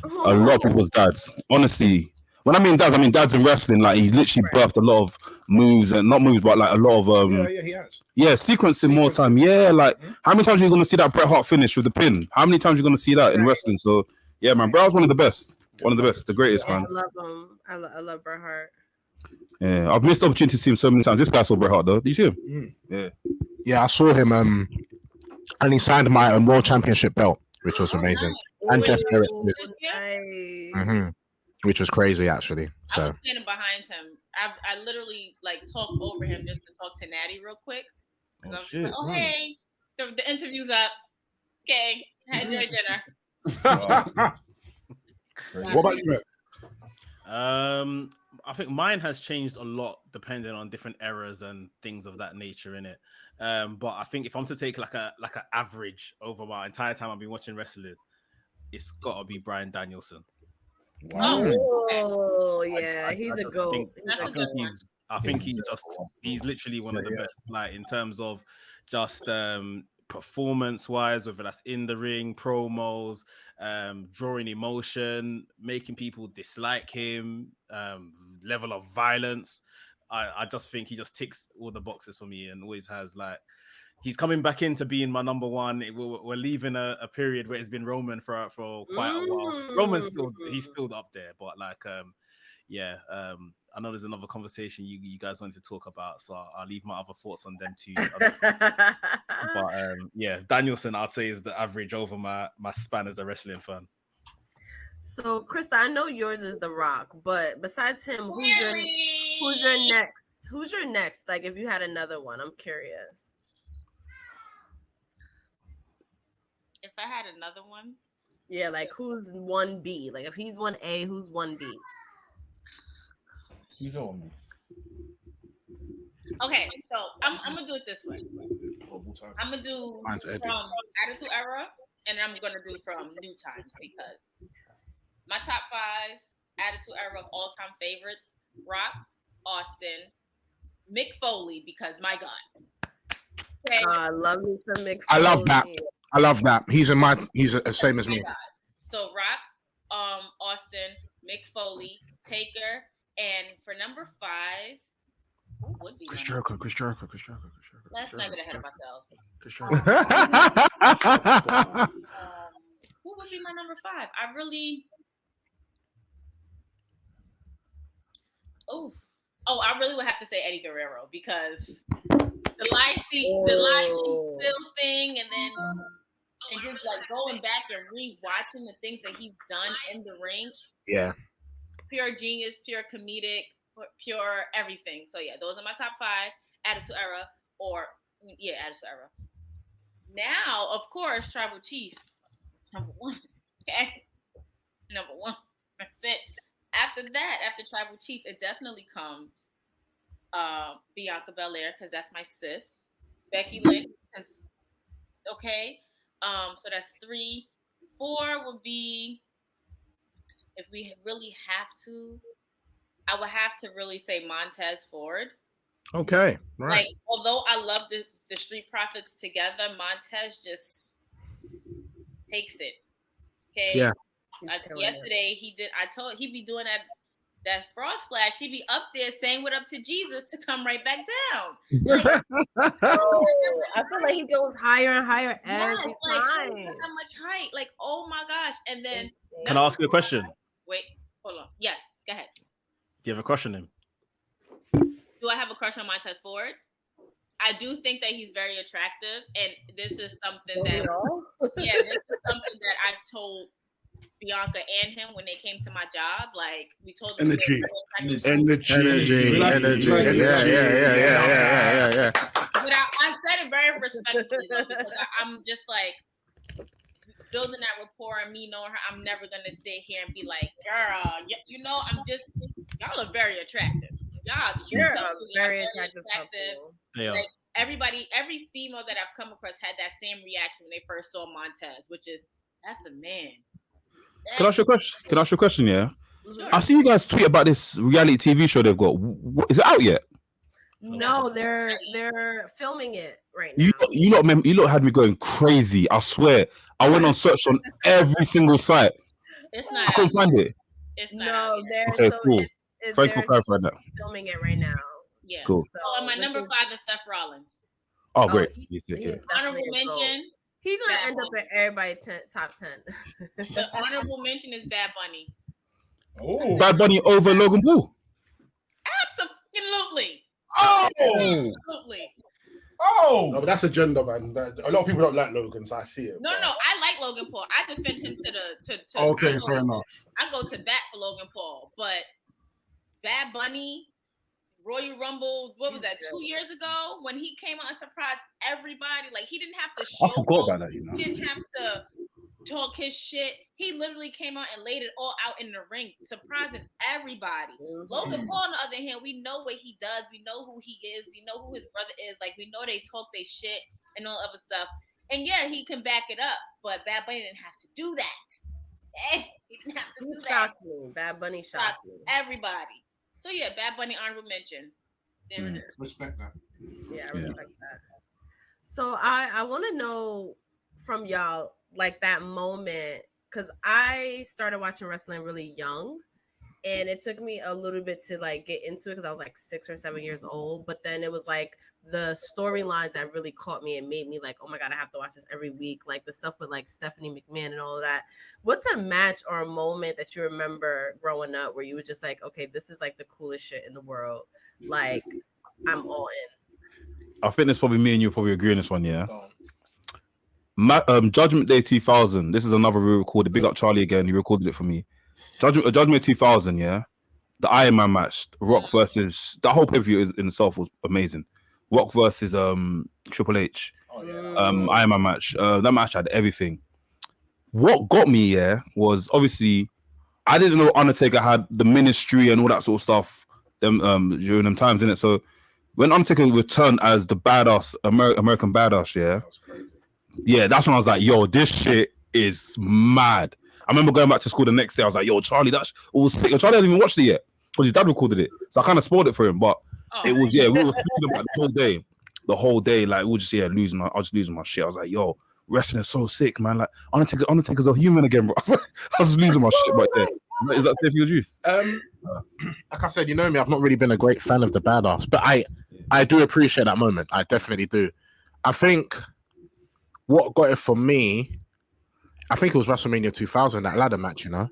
A lot of people's dads. Honestly. When I mean dads in wrestling, like he's literally birthed a lot of moves and not moves, but like a lot of he has. Yeah, sequencing more time. Yeah, like how many times are you gonna see that Bret Hart finish with the pin? How many times are you gonna see that in wrestling? So yeah, man, Bret Hart's one of the best. One of the best, the greatest, man. I love him. I love Bret Hart. Yeah, I've missed the opportunity to see him so many times. This guy saw Bret Hart though. Did you see him? Yeah, I saw him and he signed my world championship belt, which was amazing. And Jeff Jarrett too. Which was crazy, actually. So I was standing behind him. I literally like talked over him just to talk to Natty real quick. Hey, the interview's up. Okay, enjoy dinner. What about you, Matt? I think mine has changed a lot depending on different eras and things of that nature in it. But I think if I'm to take like an average over my entire time I've been watching wrestling, it's got to be Bryan Danielson. Wow. Oh yeah, he's a goat. I think he's literally one of the best, like in terms of just performance wise, whether that's in the ring, promos, drawing emotion, making people dislike him, level of violence. I just think he just ticks all the boxes for me and always has. Like, he's coming back into being my number one. We're leaving a period where it's been Roman for quite a while. Roman's he's still up there, but like I know there's another conversation you guys wanted to talk about, so I'll leave my other thoughts on them too. But Danielson, I'd say, is the average over my span as a wrestling fan. So, Krista, I know yours is The Rock, but besides him, who's your next? Who's your next? Like, if you had another one, I'm curious. If I had another one, yeah, like who's 1B? Like, if he's 1A, who's 1B? You don't. Okay, so I'm gonna do it this way. I'm gonna do from Attitude Era, and I'm gonna do from New Times, because my top 5 Attitude Era of all-time favorites: Rock, Austin, Mick Foley, because my God. Okay. I love me some Mick Foley. I love that. He's the same as me. So Rock, Austin, Mick Foley, Taker. And for number 5, who would be Chris Jericho. Let's not get ahead of ourselves. Who would be my number 5? I really would have to say Eddie Guerrero, because the live sheet still thing, and just like going back and rewatching the things that he's done in the ring. Yeah. Pure genius, pure comedic, pure everything. So yeah, those are my top 5. Attitude Era, Attitude Era. Now, of course, Tribal Chief, number 1. Okay, number 1. That's it. After that, after Tribal Chief, it definitely comes Bianca Belair, because that's my sis. Becky Lynch, because okay. So that's 3. 4 would be, if we really have to, I would have to really say Montez Ford. Okay, right. Like, although I love the Street Profits together, Montez just takes it. Okay. Yeah. Yesterday he'd be doing that frog splash. He'd be up there saying what up to Jesus to come right back down. Like, I feel like he goes higher and higher every time. That much height. Like, oh my gosh. And then can I ask you a question? Wait, hold on. Yes, go ahead. Do you have a crush on him? Do I have a crush on Montez Ford? I do think that he's very attractive, and this is something that I've told Bianca and him when they came to my job. Like, we told them energy. Yeah. But I said it very respectfully, though, because I'm just like, building that rapport and me knowing her, I'm never gonna sit here and be like, girl, y'all are very attractive. Y'all cute. You're a very attractive. Yeah. Like, every female that I've come across had that same reaction when they first saw Montez, which is, that's a man. Can I ask you a question? Yeah. Sure. I see you guys tweet about this reality TV show they've got. Is it out yet? No, they're filming it right now. You lot had me going crazy. I swear. I went on search on every single site. It's not. I couldn't find it. It's not. No, they're okay, so cool. Thank you for clarifying that. Filming it right now. Yeah. Cool. So, and my number 5 is Seth Rollins. Oh, great. Honorable mention. He's gonna end up in everybody's top 10. The honorable mention is Bad Bunny. Oh, Bad Bunny over Logan Paul. Absolutely. Oh. Absolutely. Oh, no, but that's agenda, man. A lot of people don't like Logan, so I see it. No, I like Logan Paul. I defend him to okay, fair enough. I go to bat for Logan Paul, but Bad Bunny, Royal Rumble, what was that, 2 years ago when he came out and surprised everybody? Like, he didn't have to show. I forgot about that. He didn't have to talk his shit. He literally came out and laid it all out in the ring, surprising everybody. Logan Paul, on the other hand, we know what he does. We know who he is. We know who his brother is. Like, we know they talk their shit and all other stuff. And yeah, he can back it up, but Bad Bunny didn't have to do that. He didn't have to do that. Shocked me. Bad Bunny shocked me. Everybody. So yeah, Bad Bunny honorable mention. There it is. Respect that. Yeah, I respect that. So I want to know from y'all, like, that moment, because I started watching wrestling really young, and it took me a little bit to like get into it because I was like 6 or 7 years old. But then it was like the storylines that really caught me and made me like, oh my god, I have to watch this every week. Like the stuff with like Stephanie McMahon and all of that. What's a match or a moment that you remember growing up where you were just like, okay, this is like the coolest shit in the world. Like, I'm all in. I think it's probably me and you probably agree on this one, yeah. Judgment Day 2000. This is another re-recorded. Big up Charlie again. He recorded it for me. Judgment 2000, yeah. The Iron Man match, Rock versus that whole pay-per-view in itself was amazing. Rock versus Triple H. Iron Man match. That match had everything. What got me, yeah, was obviously I didn't know Undertaker had the ministry and all that sort of stuff during them times, innit? So when Undertaker returned as the badass American badass, yeah, that's when I was like, yo, this shit is mad. I remember going back to school the next day. I was like, yo, Charlie, that's all sick. Charlie hasn't even watched it yet because his dad recorded it. So I kind of spoiled it for him. But it was, yeah, we were speaking about the whole day. Like, we were just, I was just losing my shit. I was like, yo, wrestling is so sick, man. Like, Undertaker's a human again, bro. I was losing my shit right there. Is that safe for you? Like I said, you know me, I've not really been a great fan of the badass, but I do appreciate that moment. I definitely do. I think what got it for me, I think it was WrestleMania 2000, that ladder match, you know?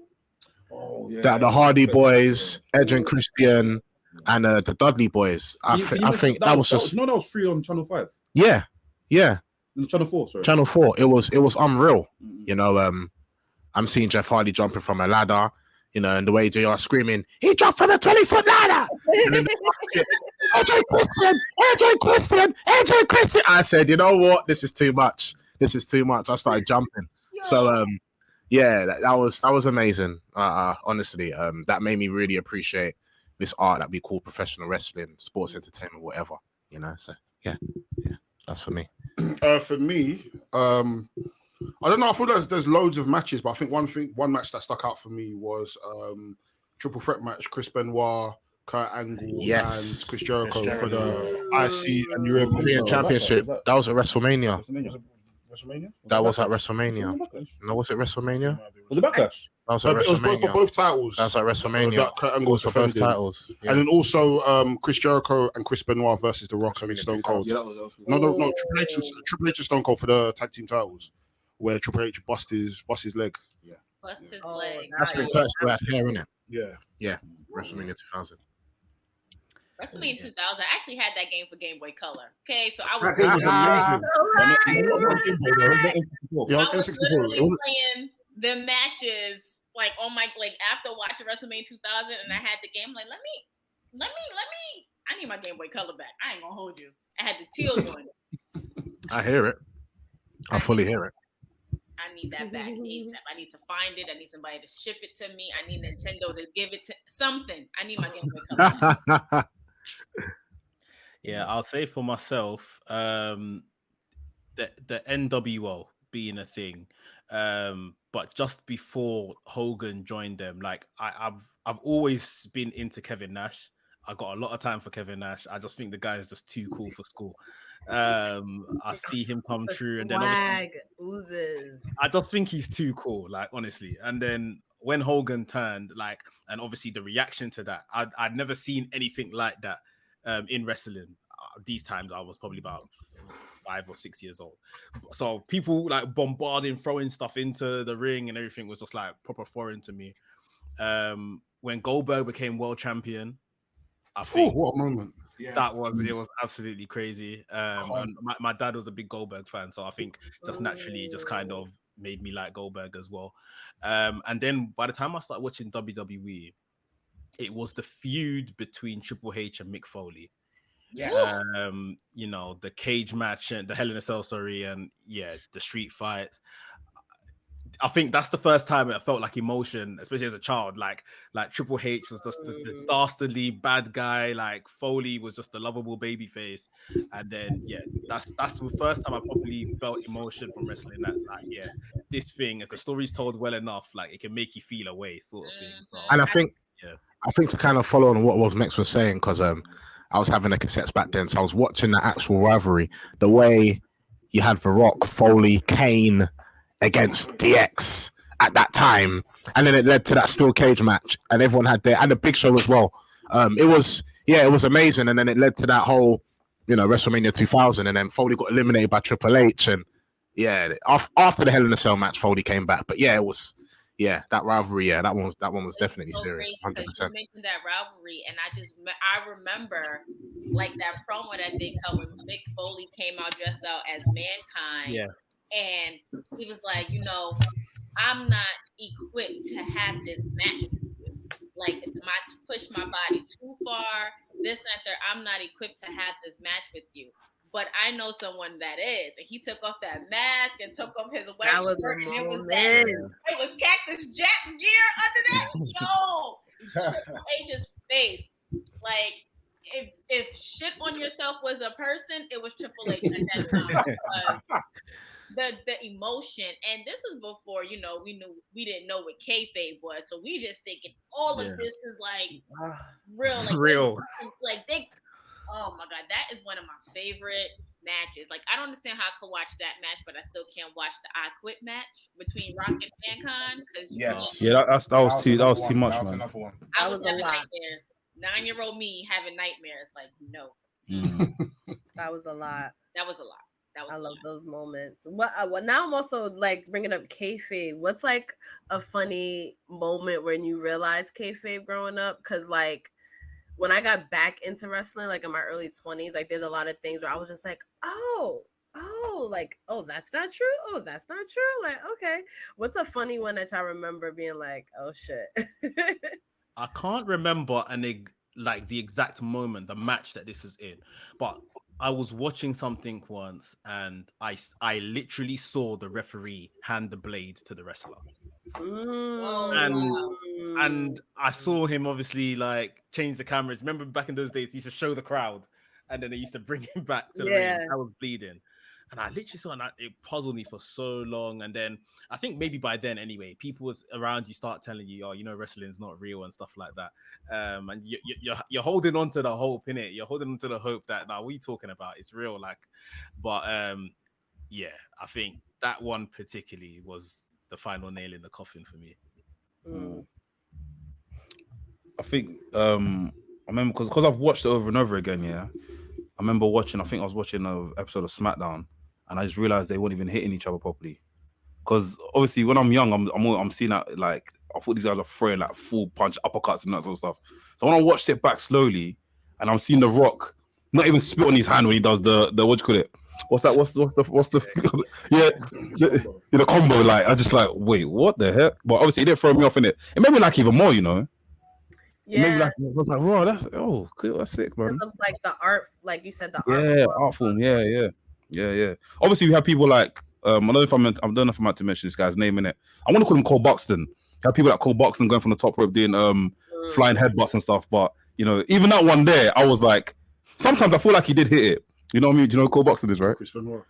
Oh, yeah. That the Hardy Boys, Edge and Christian, and the Dudley Boys. I think that was just... No, that was free on Channel 5. Yeah. Channel 4, sorry. Channel 4. It was unreal. You know, I'm seeing Jeff Hardy jumping from a ladder, you know, and the way JR screaming, he jumped from a 20-foot ladder! AJ Christian! I said, you know what? This is too much. I started jumping. So, yeah, that was amazing. Honestly, that made me really appreciate this art that we call professional wrestling, sports entertainment, whatever, you know? So, yeah, that's for me. For me, I don't know. I feel there's loads of matches, but I think one match that stuck out for me was triple threat match: Chris Benoit, Kurt Angle, and Chris Jericho for the IC and European Championship. That was at WrestleMania. WrestleMania? That was at WrestleMania. No, was it WrestleMania? Was it Backlash? That was at It was WrestleMania. for both titles. That was at WrestleMania. Kurt Angle was for both defending. titles. Yeah. And then also Chris Jericho and Chris Benoit versus The Rock and Stone Cold. Yeah, that was No. Triple H and Stone Cold for the tag team titles, where Triple H bust his leg. Yeah. Bust his leg. That's when Kurt still had hair, innit? Yeah. WrestleMania 2000. WrestleMania 2000. I actually had that game for Game Boy Color. Okay, so I was, That game was amazing. I was literally playing the matches like on my after watching WrestleMania 2000, and I had the game. Like, let me. I need my Game Boy Color back. I ain't gonna hold you. I had the teal one. I hear it. I fully hear it. I need that back ASAP. I need to find it. I need somebody to ship it to me. I need Nintendo to give it to something. I need my Game Boy Color. Yeah, I'll say for myself, the NWO being a thing, but just before Hogan joined them, like I've always been into Kevin Nash. I got a lot of time for Kevin Nash. I just think the guy is just too cool for school. I see him come through, and then obviously oozes. I just think he's too cool, like honestly. And then when Hogan turned, like, and obviously the reaction to that, I'd never seen anything like that in wrestling. These times I was probably about 5 or 6 years old. So people like bombarding, throwing stuff into the ring and everything was just like proper foreign to me. When Goldberg became world champion, I think what a moment. It was absolutely crazy. And my dad was a big Goldberg fan, so I think just naturally just kind of made me like Goldberg as well. And then by the time I started watching WWE, it was the feud between Triple H and Mick Foley. Yeah. You know, the cage match and the Hell in a Cell, and the street fights. I think that's the first time it felt like emotion, especially as a child. Like Triple H was just the dastardly bad guy. Like Foley was just the lovable baby face. And then that's the first time I probably felt emotion from wrestling. That this thing, if the story's told well enough, like it can make you feel a way, sort of thing. So, and I think to kind of follow on what Mex was saying, because I was having the cassettes back then, so I was watching the actual rivalry, the way you had The Rock, Foley, Kane against DX at that time, and then it led to that steel cage match, and everyone had and the Big Show as well. It was amazing, and then it led to that whole, WrestleMania 2000, and then Foley got eliminated by Triple H, and after the Hell in a Cell match, Foley came back, but it was. Yeah, that rivalry. Yeah, that one was definitely so serious. 100%. You mentioned that rivalry, and I remember like that promo that they cut when Mick Foley came out dressed out as Mankind, and he was like, I'm not equipped to have this match with you. Like, push my body too far. This, that, there. I'm not equipped to have this match with you. But I know someone that is, and he took off that mask and took off his white shirt, and it was Cactus Jack gear under that. Triple H's face, like if shit on yourself was a person, it was Triple H at that time. Because the emotion, and this was before we didn't know what kayfabe was, so we just thinking all of this is like real, like real, like they. Oh my God, that is one of my favorite matches. Like, I don't understand how I could watch that match, but I still can't watch the I Quit match between Rock and Mankind. That was too much, that was man. another one. I was having nightmares. 9-year-old me having nightmares. Like, no. That was a lot. That was a lot. I love those moments. What now I'm also like bringing up kayfabe. What's like a funny moment when you realize kayfabe growing up? Because like, when I got back into wrestling, like in my early 20s, like there's a lot of things where I was just like, that's not true. Oh, that's not true. Like, okay. What's a funny one that y'all remember being like, oh shit? I can't remember the exact moment, the match that this was in, but I was watching something once and I literally saw the referee hand the blade to the wrestler. And I saw him obviously like change the cameras. Remember back in those days, he used to show the crowd and then they used to bring him back to the ring. I was bleeding. And I literally saw that. It puzzled me for so long. And then I think maybe by then anyway, people was around you start telling you, wrestling's not real and stuff like that. And you're holding on to the hope, innit? You're holding on to the hope that, what are you talking about? It's real. Like, but I think that one particularly was the final nail in the coffin for me. I think I remember because I've watched it over and over again. I remember watching. I think I was watching an episode of SmackDown, and I just realized they weren't even hitting each other properly. Because obviously, when I'm young, I'm seeing that like I thought these guys are throwing like full punch uppercuts and that sort of stuff. So when I watched it back slowly, and I'm seeing The Rock not even spit on his hand when he does the what do you call it? What's that? What's the the combo? Like I just like wait, what the heck? But obviously, it didn't throw me off in it. It made me like even more, Maybe like, I was like, "Raw, that's cool, that's sick, man." Like the art, like you said, the art form, yeah. Obviously, we have people like I don't know if I'm meant to mention this guy's name in it. I want to call him Cole Buxton. You have people like Cole Buxton going from the top rope doing flying headbutts and stuff. But even that one there, I was like, sometimes I feel like he did hit it. You know what I mean? Do you know who Cole Buxton is, right? Chris Benoit.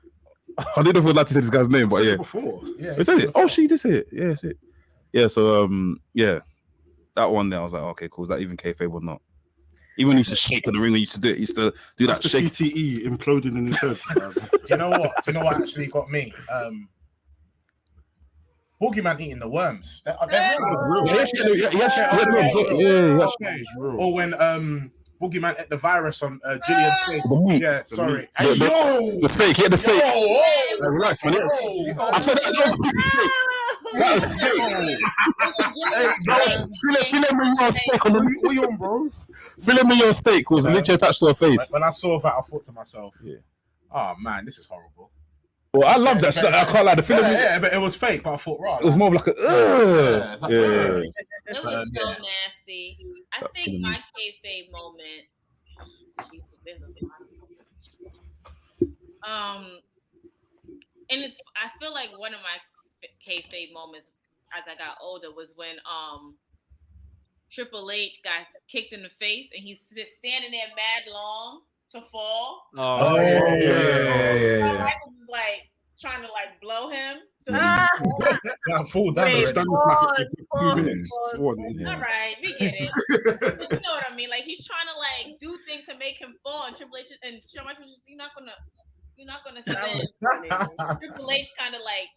I didn't know if I'd like to say this guy's name, but yeah. Before, is it? Oh, she did hit it. Yeah, it's it. Yeah. So that one there, I was like, okay, cool. Is that even kayfabe or not? Even when he used to shake in the ring, when he used to do it, he used to do that. The CTE imploding in his head. Do you know what actually got me? Boogeyman eating the worms. They're real. Or when Boogeyman ate the virus on Jillian's face. Yeah, sorry. The steak, he had the steak. Relax, man. I said that was sick. Filet mignon steak. What you on, bro? Filet mignon steak was literally attached to her face. When I saw that, I thought to myself, oh man, this is horrible. Well, I love that. I can't lie. The filet mignon. Yeah, but it was fake. But I thought, right. It was more of like a. It was so nasty. I think my kayfabe moment. Jesus, there's a lot. And I feel like one of my kayfabe moments as I got older was when Triple H got kicked in the face and he's standing there mad long to fall. Oh, My wife was just like trying to like blow him. So Fall down. Wait, Stand pause, All right, we get it. But you know what I mean? Like he's trying to like do things to make him fall, and Triple H and Shawn Michaels was just, you're not gonna spin. Triple H kind of like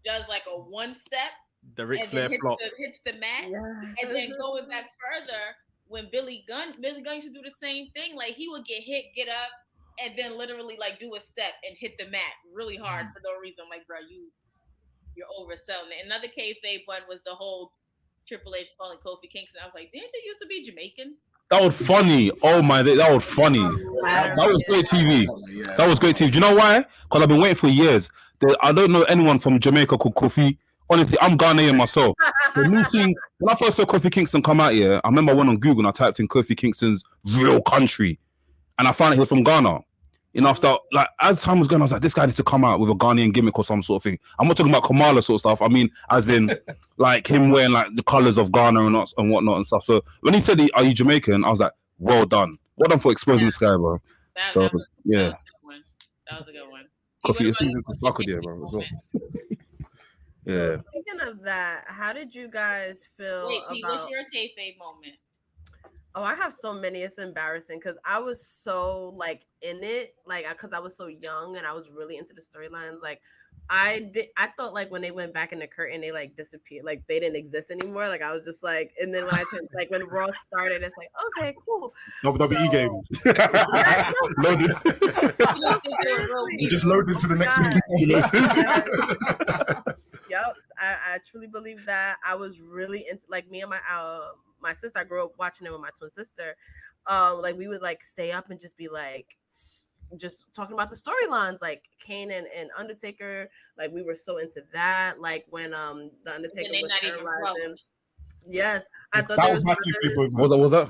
does like a one step. The Ric Flair flop. Hits the mat, and then going back further, when Billy Gunn used to do the same thing. Like he would get hit, get up, and then literally like do a step and hit the mat really hard for no reason. I'm like, bro, you're overselling it. Another kayfabe one was the whole Triple H calling Kofi Kingston. I was like, didn't you used to be Jamaican? That was funny. Oh my, that was funny. That was great TV. That was great TV. Do you know why? Because I've been waiting for years. I don't know anyone from Jamaica called Kofi. Honestly, I'm Ghanaian myself. So me seeing, when I first saw Kofi Kingston come out here, I remember I went on Google and I typed in Kofi Kingston's real country, and I found he was from Ghana. You know, after like as time was going, I was like, this guy needs to come out with a Ghanaian gimmick or some sort of thing. I'm not talking about Kamala sort of stuff. I mean, as in like him wearing like the colors of Ghana and whatnot and stuff. So when he said, "Are you Jamaican?" I was like, well done for exposing this guy, bro. That was a good one. Kofi, if he's a sucker there, bro. As well. Yeah. So speaking of that, how did you guys feel what's your kayfabe moment? Oh, I have so many. It's embarrassing because I was so like in it, like because I was so young and I was really into the storylines. Like I thought like when they went back in the curtain, they like disappeared, like they didn't exist anymore. Like I was just like, and then when I turned like when Raw started, it's like okay, cool. WWE game. Loaded. Just load into the next week. Yep, I truly believe that. I was really into like me and my sister. I grew up watching it with my twin sister. Like we would like stay up and just be like just talking about the storylines, like Kane and Undertaker. Like we were so into that. Like when the Undertaker was terrorizing them. Yes, I thought that was my favorite. Was that?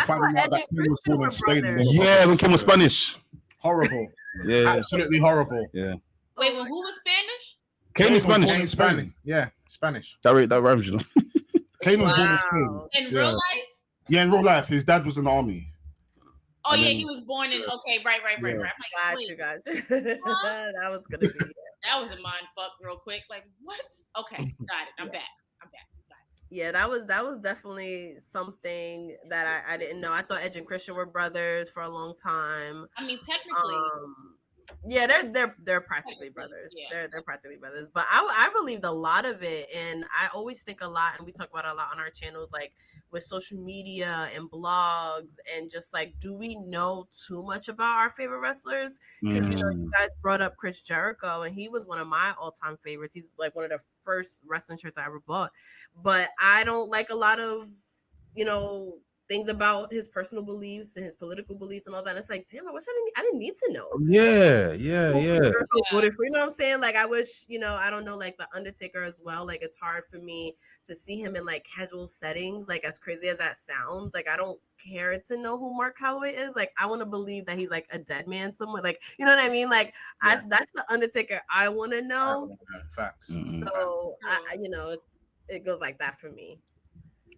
Finding out that Kane was born in Spain. Yeah, when Kane was Spanish. Horrible. Yeah, absolutely horrible. Yeah. Wait, who was Spanish? Kane was Spanish. Kane Spanish. Yeah, Spanish. That rhymes, you know. Kane was born in Spain. In real life? Yeah, in real life. His dad was in the army. Oh, yeah, he was born in... Okay, right. I'm like, gotcha. That was going to be it. That was a mind fuck real quick. Like, what? Okay, got it. I'm back. Yeah, that was definitely something that I didn't know. I thought Edge and Christian were brothers for a long time. I mean, technically... yeah, they're practically brothers. Yeah. They're practically brothers. But I believed a lot of it, and I always think a lot, and we talk about it a lot on our channels, like with social media and blogs, and just like, do we know too much about our favorite wrestlers? Because you know, you guys brought up Chris Jericho, and he was one of my all-time favorites. He's like one of the first wrestling shirts I ever bought. But I don't like a lot of, you know, things about his personal beliefs and his political beliefs and all that. It's like, damn, I wish I didn't need to know. Yeah. You know what I'm saying? Like, I wish, you know, I don't know, like the Undertaker as well. Like, it's hard for me to see him in like casual settings. Like, as crazy as that sounds, like I don't care to know who Mark Calloway is. Like, I want to believe that he's like a dead man somewhere. Like, you know what I mean? Like, that's the Undertaker I want to know. Facts. So, I you know, it goes like that for me.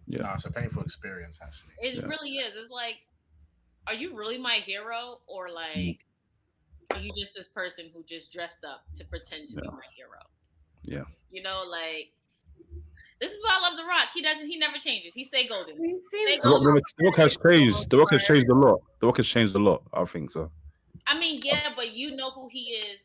Yeah, no, it's a painful experience, actually. It really is. It's like, are you really my hero, or like, are you just this person who just dressed up to pretend to be my hero? Yeah. You know, like, this is why I love The Rock. He never changes. He stay golden. The Rock has changed. The Rock has changed a lot. The Rock has changed a lot. I think so. I mean, yeah, but you know who he is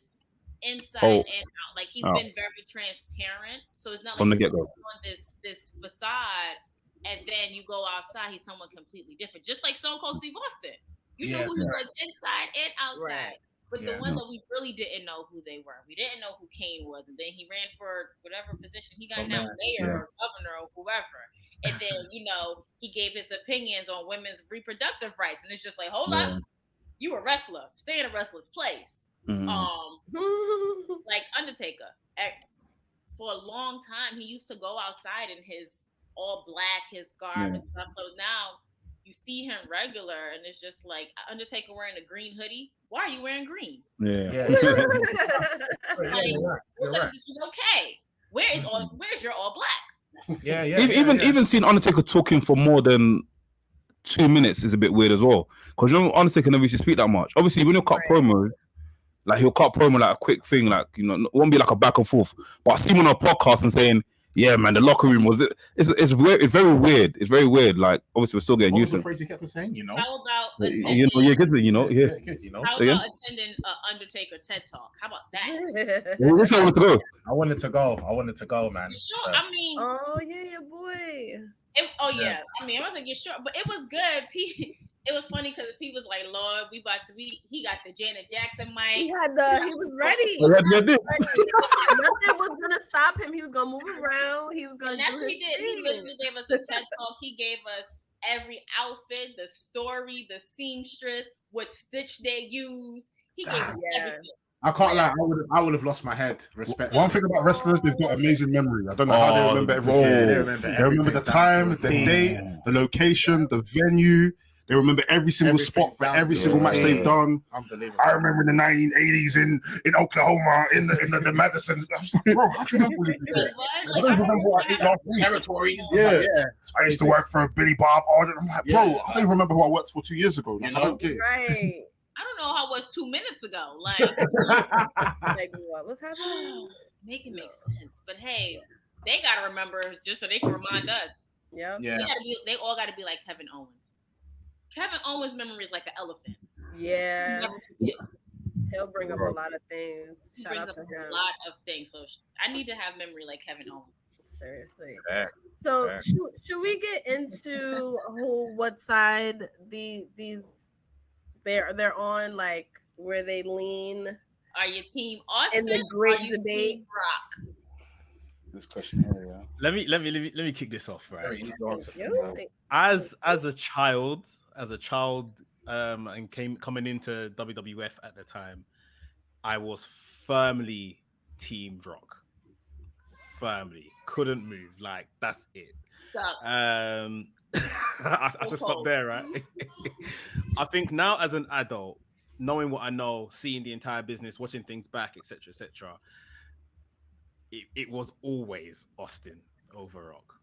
inside and out. Like, he's been very transparent. So it's not from like the get-go. On this facade. And then you go outside, he's someone completely different. Just like Stone Cold Steve Austin. You know who he was inside and outside. Right. But the one that we really didn't know who they were. We didn't know who Kane was. And then he ran for whatever position he got now, mayor or governor or whoever. And then, you know, he gave his opinions on women's reproductive rights. And it's just like, hold up. You a wrestler. Stay in a wrestler's place. Like Undertaker. For a long time, he used to go outside in his all black, his garb and stuff. So now you see him regular, and it's just like Undertaker wearing a green hoodie. Why are you wearing green? Yeah. Like, who said this was okay? Where's your all black? Yeah, yeah. Even seeing Undertaker talking for more than 2 minutes is a bit weird as well. Because you know Undertaker never used to speak that much. Obviously, when you cut promo, like he'll cut promo like a quick thing, like it won't be like a back and forth. But I see him on a podcast and saying, "Yeah, man, the locker room was it." It's weird. It's very weird. It's very weird. Like obviously, we're still getting used to. What was the phrase he kept saying? How about attending? How about attending Undertaker TED Talk? How about that? Which one to go? I wanted to go, man. Sure. I mean, oh yeah, your boy. Yeah. I mean, I was like, you're sure, but it was good. It was funny because Pete was like, "Lord, he got the Janet Jackson mic. He was ready. Nothing was gonna stop him. He was gonna move around. He was gonna. And that's what he did. He literally gave us a TED Talk. He gave us every outfit, the story, the seamstress, what stitch they used. He gave us everything. I can't lie. I would have lost my head. Respect. One thing about wrestlers, they've got amazing memory. I don't know how they remember everything. They remember the time, the date, the location, the venue. They remember every single spot for every single match they've done. Unbelievable. I remember in the 1980s in Oklahoma, in the Madison. I was like, bro, how do you remember this? I don't remember what I ate last week. Territories. Yeah. I used to work for Billy Bob. I'm like, bro, I don't even remember who I worked for 2 years ago. Like, I don't get it. Right. I don't know how it was 2 minutes ago. Like, what's happening? Make it make sense. But hey, they gotta remember just so they can remind us. Yeah. They all gotta be like Kevin Owens. Kevin Owens' memory is like an elephant. Yeah. He'll bring up a lot of things. He brings up a lot of things. So I need to have memory like Kevin Owens. Seriously. So should we get into what side they're on, like where they lean? Are you team Austin? In the great debate. Team Rock? This question here, yeah. Let me kick this off, right? As a child, and coming into WWF at the time, I was firmly Team Rock. Firmly, couldn't move. Like that's it. I should stop there, right? I think now as an adult, knowing what I know, seeing the entire business, watching things back, etc., etc. It was always Austin over Rock.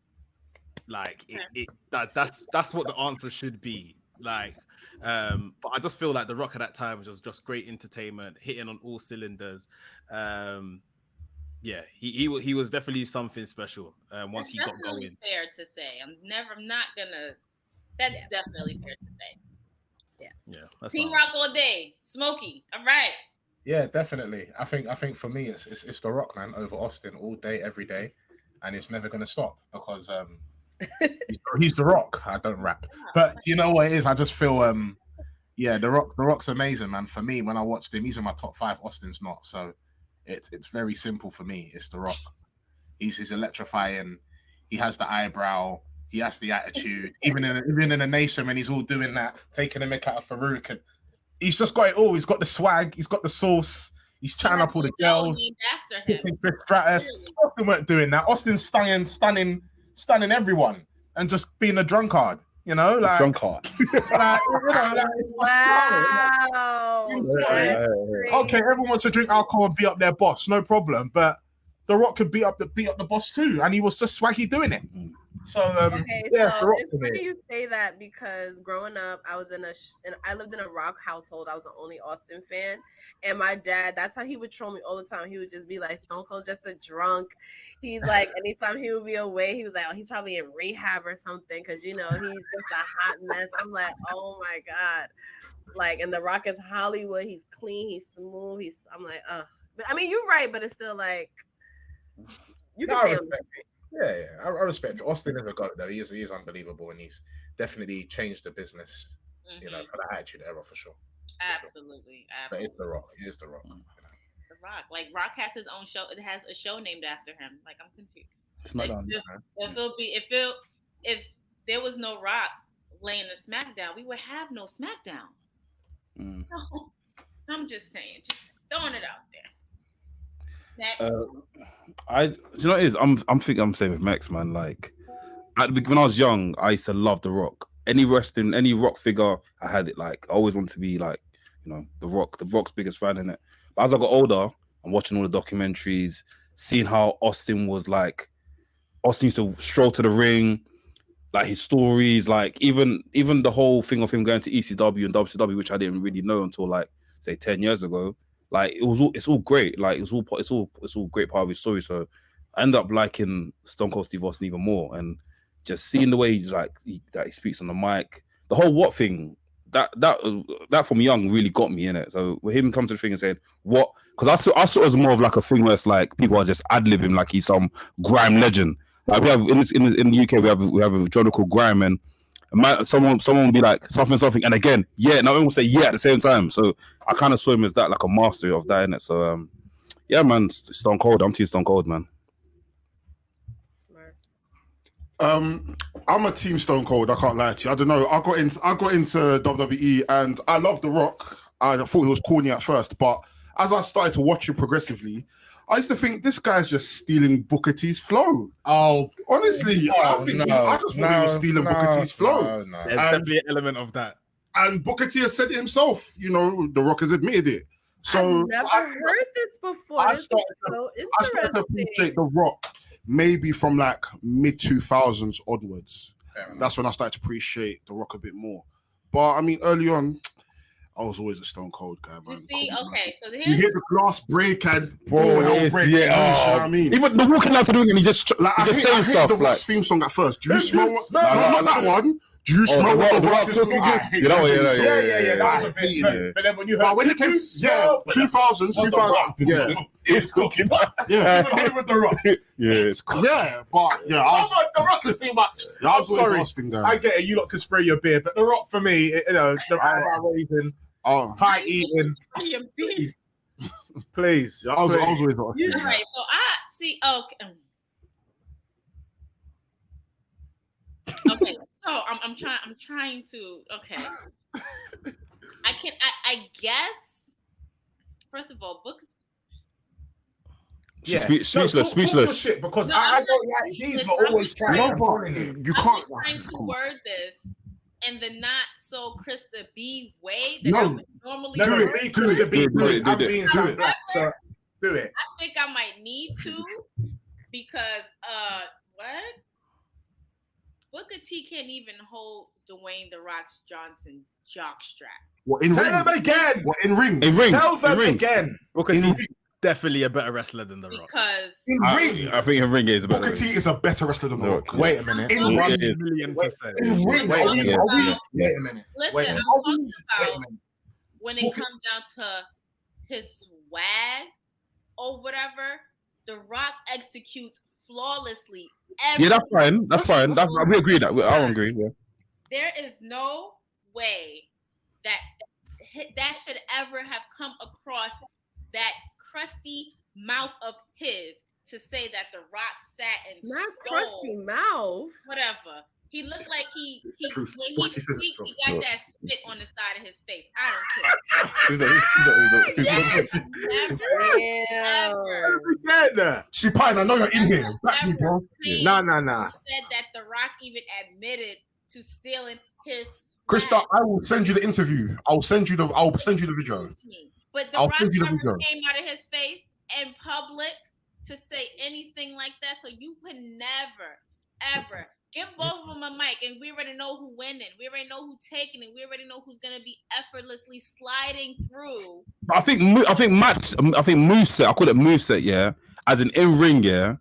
Like that's what the answer should be. Like, but I just feel like the Rock at that time was just great entertainment, hitting on all cylinders. Yeah, he was definitely something special. Once he got going. Fair to say. I'm not gonna. That's definitely fair to say. Yeah. Team Rock all day, Smokey. All right. Yeah, definitely. I think for me, it's the Rock, man, over Austin all day, every day, and it's never gonna stop because he's the Rock. I don't rap, but you know what it is? I just feel the Rock's amazing, man. For me, when I watched him, he's in my top 5. Austin's not, so it's very simple for me. It's the Rock. He's electrifying. He has the eyebrow. He has the attitude. Even in a nation when he's all doing that, taking a mick out of Farouk and. He's just got it all. He's got the swag. He's got the sauce. He's chatting up all the girls. After him. Stratus. Austin weren't doing that. Austin's stunning everyone and just being a drunkard. You know, like drunkard. Wow. Okay, everyone wants to drink alcohol and beat up their boss, no problem. But The Rock could beat up the boss too, and he was just swaggy doing it. So it's funny you say that because growing up, I was I lived in a Rock household. I was the only Austin fan, and my dad, that's how he would troll me all the time. He would just be like, "Stone Cold just a drunk." He's like, anytime he would be away, he was like, "Oh, he's probably in rehab or something," because he's just a hot mess. I'm like, oh my god, like, and The Rock is Hollywood. He's clean. He's smooth. I'm like, ugh. But I mean, you're right, but it's still like you can say. I respect it. Austin is a goat though. He is unbelievable, and he's definitely changed the business. For the Attitude Era for sure. Absolutely. But it's The Rock. He is The Rock. The Rock. Like Rock has his own show. It has a show named after him. Like I'm confused. If there was no Rock laying the SmackDown, we would have no SmackDown. No, I'm just saying, just throwing it out there. You know what it is? I'm thinking I'm saying with Max, man. Like when I was young, I used to love The Rock. Any wrestling, any Rock figure, I had it. Like I always wanted to be like, The Rock's biggest fan in it. But as I got older, I'm watching all the documentaries, seeing how Austin used to stroll to the ring, like his stories, like even the whole thing of him going to ECW and WCW, which I didn't really know until like say 10 years ago. Like it's all great. Like it's all great part of his story. So I end up liking Stone Cold Steve Austin even more, and just seeing the way he speaks on the mic, the whole what thing that from young really got me in it. So with him coming to the thing and saying what, because I saw it as more of like a thing where it's like people are just ad-libbing like he's some grime legend. Like we have in the UK we have a genre called grime, and someone will be like something, and again and everyone will say at the same time. So I kind of saw him as that, like a master of that, innit? So yeah, man, Stone Cold. I'm team Stone Cold, man. Smart. I'm a team Stone Cold. I can't lie to you. I don't know. I got into WWE, and I love The Rock. I thought he was corny at first, but as I started to watch him progressively, I used to think this guy's just stealing Booker T's flow. Oh, honestly, I just thought he was stealing Booker T's flow. There's definitely an element of that. And Booker T has said it himself. You know, The Rock has admitted it. So I've never heard this before. I started to appreciate The Rock maybe from like mid 2000s onwards. That's when I started to appreciate The Rock a bit more. But I mean, early on, I was always a Stone Cold guy, man. You see, okay, so you hear the glass break and bro, hell breaks. You know what I mean? Even the walking out to the ring and he just saying stuff. The Rock's theme song at first. Do you smell what? Not that one. Do you smell what The Rock is cooking? Yeah. That was a bit. But then when you heard, when it came, 2000s, yeah, it's cooking. Yeah, with The Rock. The Rock is too much. I'm sorry. I get it. You lot can spray your beer, but The Rock for me, you know, the raising, pie eating. Please. I was always all right. So I see. Okay. So I'm trying to. Okay. I guess. First of all, book. Yeah, speechless. Shit, because I don't like these, but always trying. You can't. I'm trying to word this in the not so Krista B way that I would normally do it. Krista B, I'm being so black, so do it. I think I might need to because what? Booker T can't even hold Dwayne The Rock Johnson jockstrap. Tell them again. In ring. Tell them again. Booker T's definitely a better wrestler than The Rock. Because I think in ring is a better. Booker T is a better wrestler than The Rock. Wait a minute. In 1,000,000%. In ring. Wait a minute. Listen, I'm talking about when it comes down to his swag or whatever, The Rock executes flawlessly. That's fine. We agree that. I don't agree. Yeah. There is no way that should ever have come across that crusty mouth of his to say that The Rock sat and not crusty mouth. Whatever. He looked like he got that spit on the side of his face. I don't care. Never. Supine, I know you're in here. Back me, bro. Nah. Said that The Rock even admitted to stealing his. Krista, I will send you the interview. I'll send you the video. But The Rock never came out of his face in public to say anything like that. So you can never, ever give both of them a mic, and we already know who winning. We already know who taking it. We already know who's gonna be effortlessly sliding through. I think moveset. I call it moveset. Yeah, as an in ring. Yeah,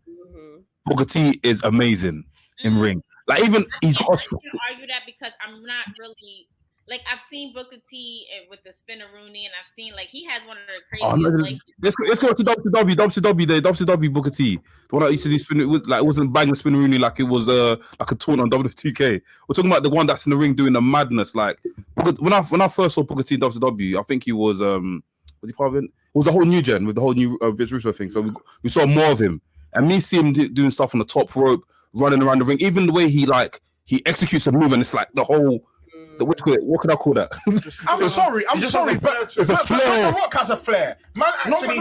Booker T is amazing in ring. Like even he's got. I can't argue that because I'm not really. Like I've seen Booker T with the spinneroonie, and I've seen like he has one of the craziest. Let's go to WCW Booker T. The one that used to do spin, like it wasn't banging spinneroonie like it was like a taunt on WWE2K. We're talking about the one that's in the ring doing the madness. Like when I first saw Booker T in WCW, I think he was he part of it? It was the whole new gen with the whole new Vince Russo thing. So we saw more of him, and me seeing him doing stuff on the top rope, running around the ring, even the way he executes a move, and it's like the whole. What could I call that? I'm sorry, but it's a flair. The Rock has a flair. Man, actually, I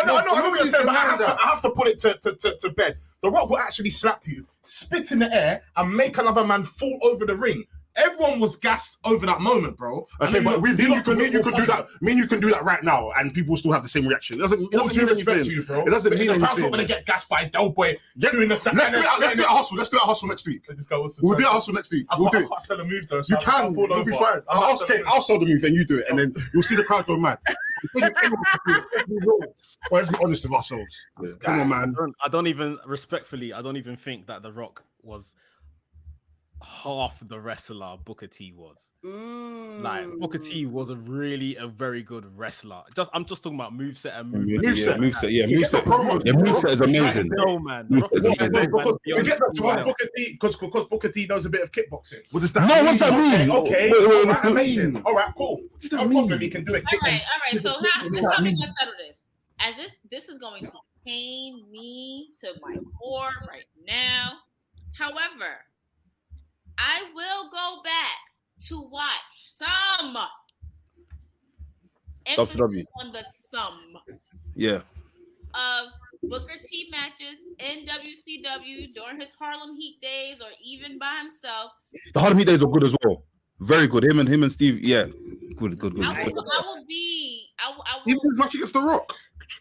know what you're saying, but I have to put it to bed. The Rock will actually slap you, spit in the air, and make another man fall over the ring. everyone was gassed over that moment, bro. Okay, but me and you can do that. Me and you can do that right now, and people still have the same reaction. It doesn't mean respect to you, bro. It doesn't mean the crowd's anything. not gonna get gassed by Del Boy doing the. Let's do a hustle. Let's do a hustle next week. We'll do a hustle next week. We'll do it. I can't sell a move though. You can. We'll be fine. I'll sell the move and you do it, and then you'll see the crowd go mad. Let's be honest with ourselves. Come on, man. I don't even think that The Rock was half the wrestler Booker T was. Like Booker T was a very good wrestler. I'm just talking about moveset and movement. Moveset. Moveset is amazing. No man, forget that Booker T because Booker T knows a bit of kickboxing. What does that mean? What's that mean? Okay, amazing. All right, cool. No problem. He can do it. All right. So this is how we gonna settle this. As this is going to pain me to my core right now. However, I will go back to watch some WCW on the some of Booker T matches in WCW during his Harlem Heat days, or even by himself. The Harlem Heat days were good as well. Very good. Him and Steve, yeah, good. I will be. Even as much against The Rock.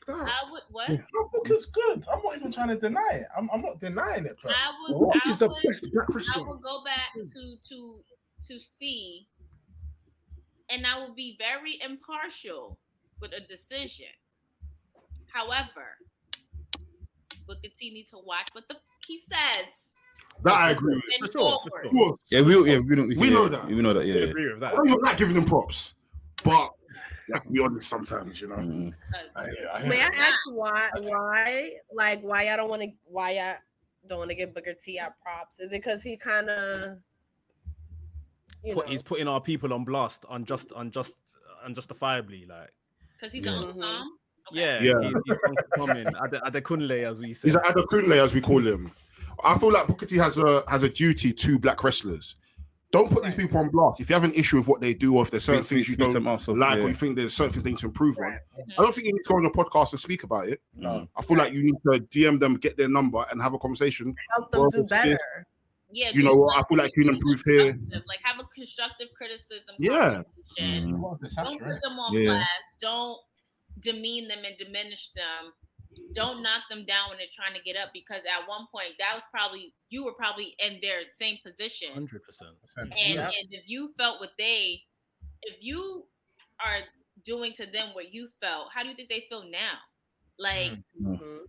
I would what? No, Booker's good. I'm not even trying to deny it. I'm not denying it. But I would go back to see, and I will be very impartial with a decision. However, Booker T needs to watch what he says. That I agree with. For sure. Yeah, we know that. We know that. Yeah, agree with that. I'm not giving them props, but like, be honest sometimes, you know. May I ask why y'all don't want to give Booker T our props? Is it because he kind of he's putting our people on blast, unjustifiably, like because he's on Tom? Okay. Yeah. He's coming. Adekunle, as we say. He's Adekunle, as we call him. I feel like Booker T has a duty to black wrestlers. Don't put these people on blast. If you have an issue with what they do, or if there's certain things you don't like, or you think there's certain things they need to improve on, I don't think you need to go on a podcast and speak about it. No. I feel like you need to DM them, get their number, and have a conversation. Help them do better. Yeah, you know what? I feel like you can improve here. Like have a constructive criticism. Yeah. Don't put them on blast. Don't demean them and diminish them. Don't knock them down when they're trying to get up, because at one point you were probably in their same position. 100%. And if you felt if you are doing to them what you felt, how do you think they feel now? Like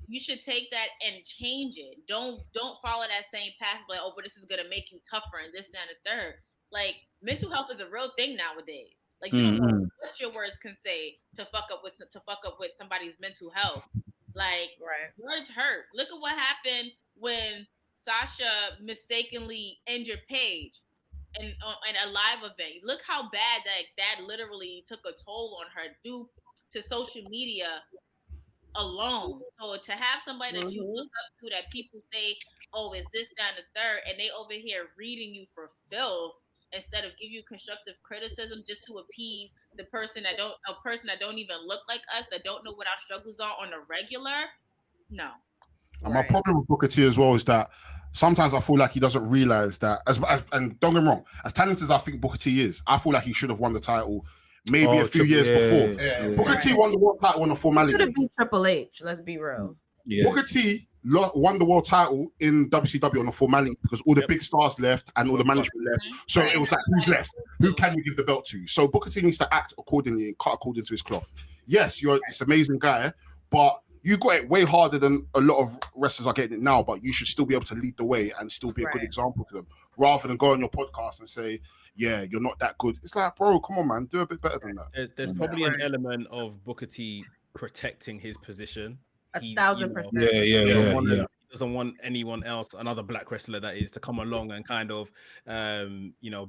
you should take that and change it. Don't follow that same path. Like, oh, but this is gonna make you tougher and this, that, and the third. Like mental health is a real thing nowadays. Like you don't know what your words can say to fuck up with somebody's mental health. Like words hurt. Look at what happened when Sasha mistakenly injured Paige in a live event. Look how bad that literally took a toll on her due to social media alone. So to have somebody that you look up to, that people say, oh, is this, that, and the third, and they over here reading you for filth instead of give you constructive criticism just to appease the person that don't even look like us, that don't know what our struggles are on a regular. No. And my problem with Booker T as well is that sometimes I feel like he doesn't realize that and don't get me wrong, as talented as I think Booker T is, I feel like he should have won the title maybe a few years before. Booker T won the world title on a formality. Should have been Triple H. Let's be real. Booker T won the world title in WCW on a formality because all the big stars left and all the management left. So it was like, who's left? Who can you give the belt to? So Booker T needs to act accordingly and cut according to his cloth. Yes, you're this amazing guy, but you got it way harder than a lot of wrestlers are getting it now, but you should still be able to lead the way and still be a good example to them, rather than go on your podcast and say, yeah, you're not that good. It's like, bro, come on, man, do a bit better than that. There's probably an element of Booker T protecting his position. 1,000%. He doesn't want anyone else, another black wrestler that is, to come along and kind of,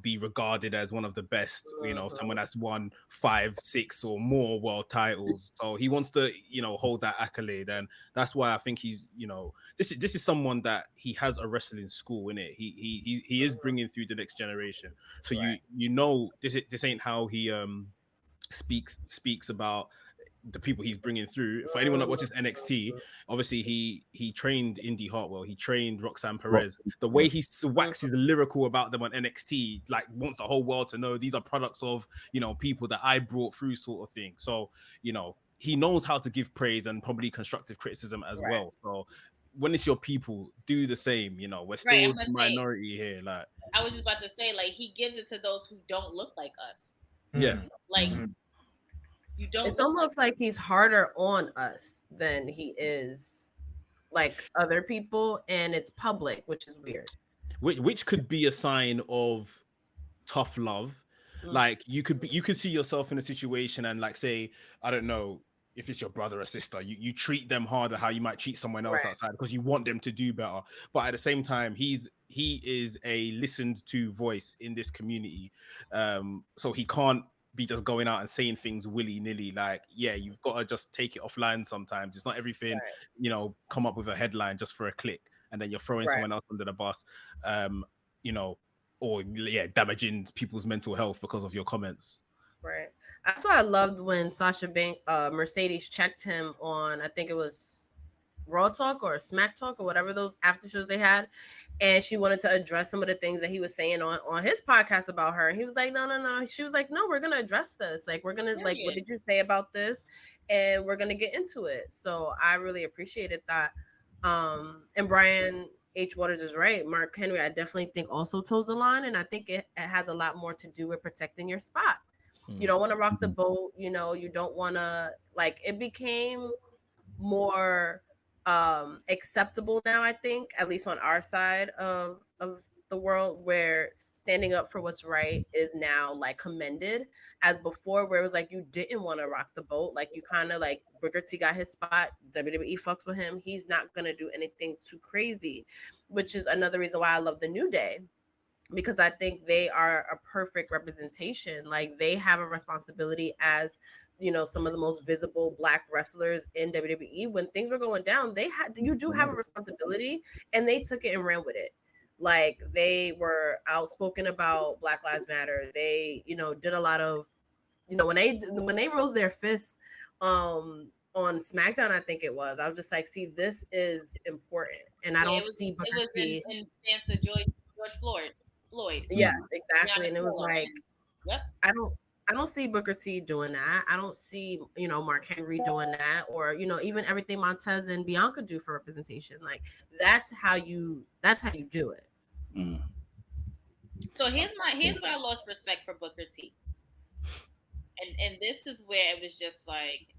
be regarded as one of the best, someone that's won 5, 6 or more world titles. So he wants to, hold that accolade. And that's why I think he's, this is someone that he has a wrestling school in it. He is bringing through the next generation. So this ain't how he speaks about the people he's bringing through. For anyone that watches NXT, obviously he trained Indy Hartwell, he trained Roxanne Perez. The way he waxes lyrical about them on NXT, like wants the whole world to know these are products of, you know, people that I brought through, sort of thing. So, you know, he knows how to give praise and probably constructive criticism as well. So when it's your people, do the same. You know, we're still the minority here. Like, I was just about to say, like, he gives it to those who don't look like us. Yeah, like you don't. It's almost like he's harder on us than he is like other people, and it's public, which is weird. Which could be a sign of tough love. Like you could see yourself in a situation and like say, I don't know, if it's your brother or sister, you treat them harder how you might treat someone else outside because you want them to do better. But at the same time, he is a listened to voice in this community. So he can't be just going out and saying things willy-nilly. Like, yeah, you've got to just take it offline sometimes. It's not everything, you know, come up with a headline just for a click and then you're throwing someone else under the bus, you know, or damaging people's mental health because of your comments. Right. That's why I loved when Sasha Mercedes checked him on, I think it was Raw Talk or Smack Talk or whatever those after shows they had, and she wanted to address some of the things that he was saying on his podcast about her. And he was like, no. She was like, no, we're gonna address this. Like, we're gonna like, what did you say about this? And we're gonna get into it. So I really appreciated that. And Brian H. Waters is right. Mark Henry, I definitely think also toes the line, and I think it has a lot more to do with protecting your spot. You don't want to rock the boat, you know, you don't want to, like, it became more acceptable now, I think, at least on our side of the world, where standing up for what's right is now like commended, as before where it was like you didn't want to rock the boat, like you kind of like Booker T got his spot, WWE fucks with him, he's not gonna do anything too crazy, which is another reason why I love the New Day, because I think they are a perfect representation. Like, they have a responsibility as, you know, some of the most visible Black wrestlers in WWE. When things were going down, you do have a responsibility, and they took it and ran with it. Like, they were outspoken about Black Lives Matter. They, you know, did a lot of, you know, when they rose their fists on SmackDown, I think it was, I was just like, see, this is important, and I don't see Booker T. in stance of George Floyd. Yes, exactly. And it was like, yep. I don't see Booker T doing that. I don't see, you know, Mark Henry doing that, or, you know, even everything Montez and Bianca do for representation. Like, that's how you do it. So here's where I lost respect for Booker T. And this is where it was just like,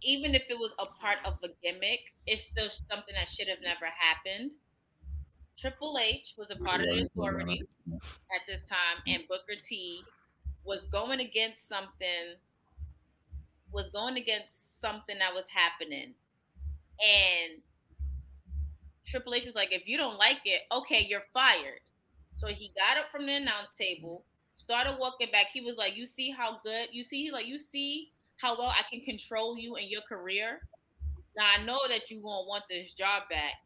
even if it was a part of a gimmick, it's still something that should have never happened. Triple H was a part of the authority at this time, and Booker T was going against something that was happening. And Triple H was like, if you don't like it, okay, you're fired. So he got up from the announce table, started walking back. He was like, you see how well I can control you in your career? Now I know that you won't want this job back.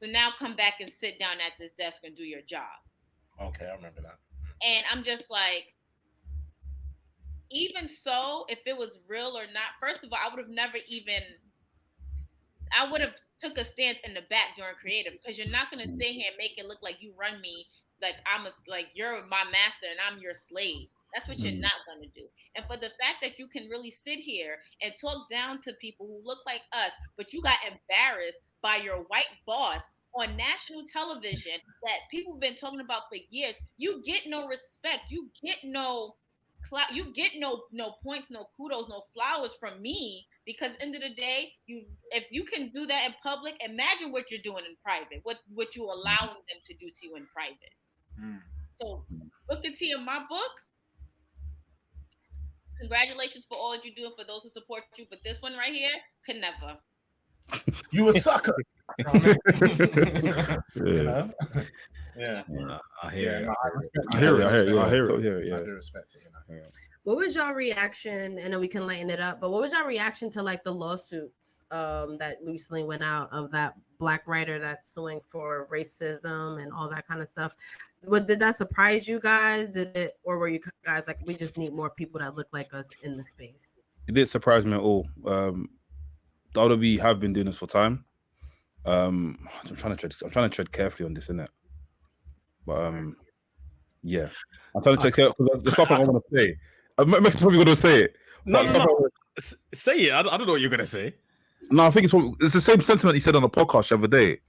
So now come back and sit down at this desk and do your job. Okay, I remember that. And I'm just like, even so, if it was real or not, first of all, I would have took a stance in the back during creative, because you're not going to sit here and make it look like you run me like you're my master and I'm your slave. That's what you're not going to do. And for the fact that you can really sit here and talk down to people who look like us, but you got embarrassed by your white boss on national television that people have been talking about for years, you get no respect. You get no points, no kudos, no flowers from me, because end of the day, if you can do that in public, imagine what you're doing in private, what you allowing them to do to you in private. So Booker T, in my book, congratulations for all that you do and for those who support you, but this one right here could never. You a sucker. Yeah. Yeah. I hear it. I hear it. Yeah. I do respect it. You know? What was your reaction? And then we can lighten it up. But what was your reaction to like the lawsuits that recently went out of that Black writer that's suing for racism and all that kind of stuff? Did that surprise you guys? Did it, or were you guys like, we just need more people that look like us in the space? It didn't surprise me at all. The WWE have been doing this for time. I'm trying to tread carefully on this, innit? But yeah, I'm trying to tread carefully because the stuff I want to say. I'm probably going to say it. No. Say it. I don't know what you're gonna say. No, I think it's the same sentiment he said on the podcast the other day.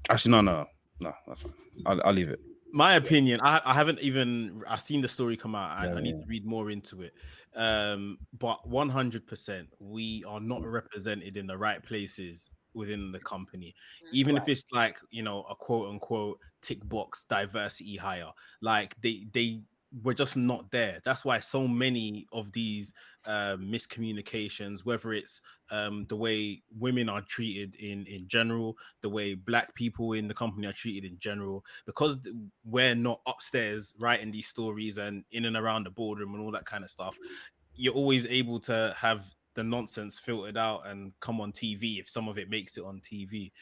Actually, no, that's fine. I'll leave it. My opinion, I haven't even I've seen the story come out. I need to read more into it. But 100%, we are not represented in the right places within the company, even if it's like, you know, a quote unquote tick box diversity hire. Like they were just not there. That's why so many of these miscommunications, whether it's the way women are treated in general, the way black people in the company are treated in general, because we're not upstairs writing these stories and in and around the boardroom and all that kind of stuff, you're always able to have the nonsense filtered out and come on TV if some of it makes it on TV.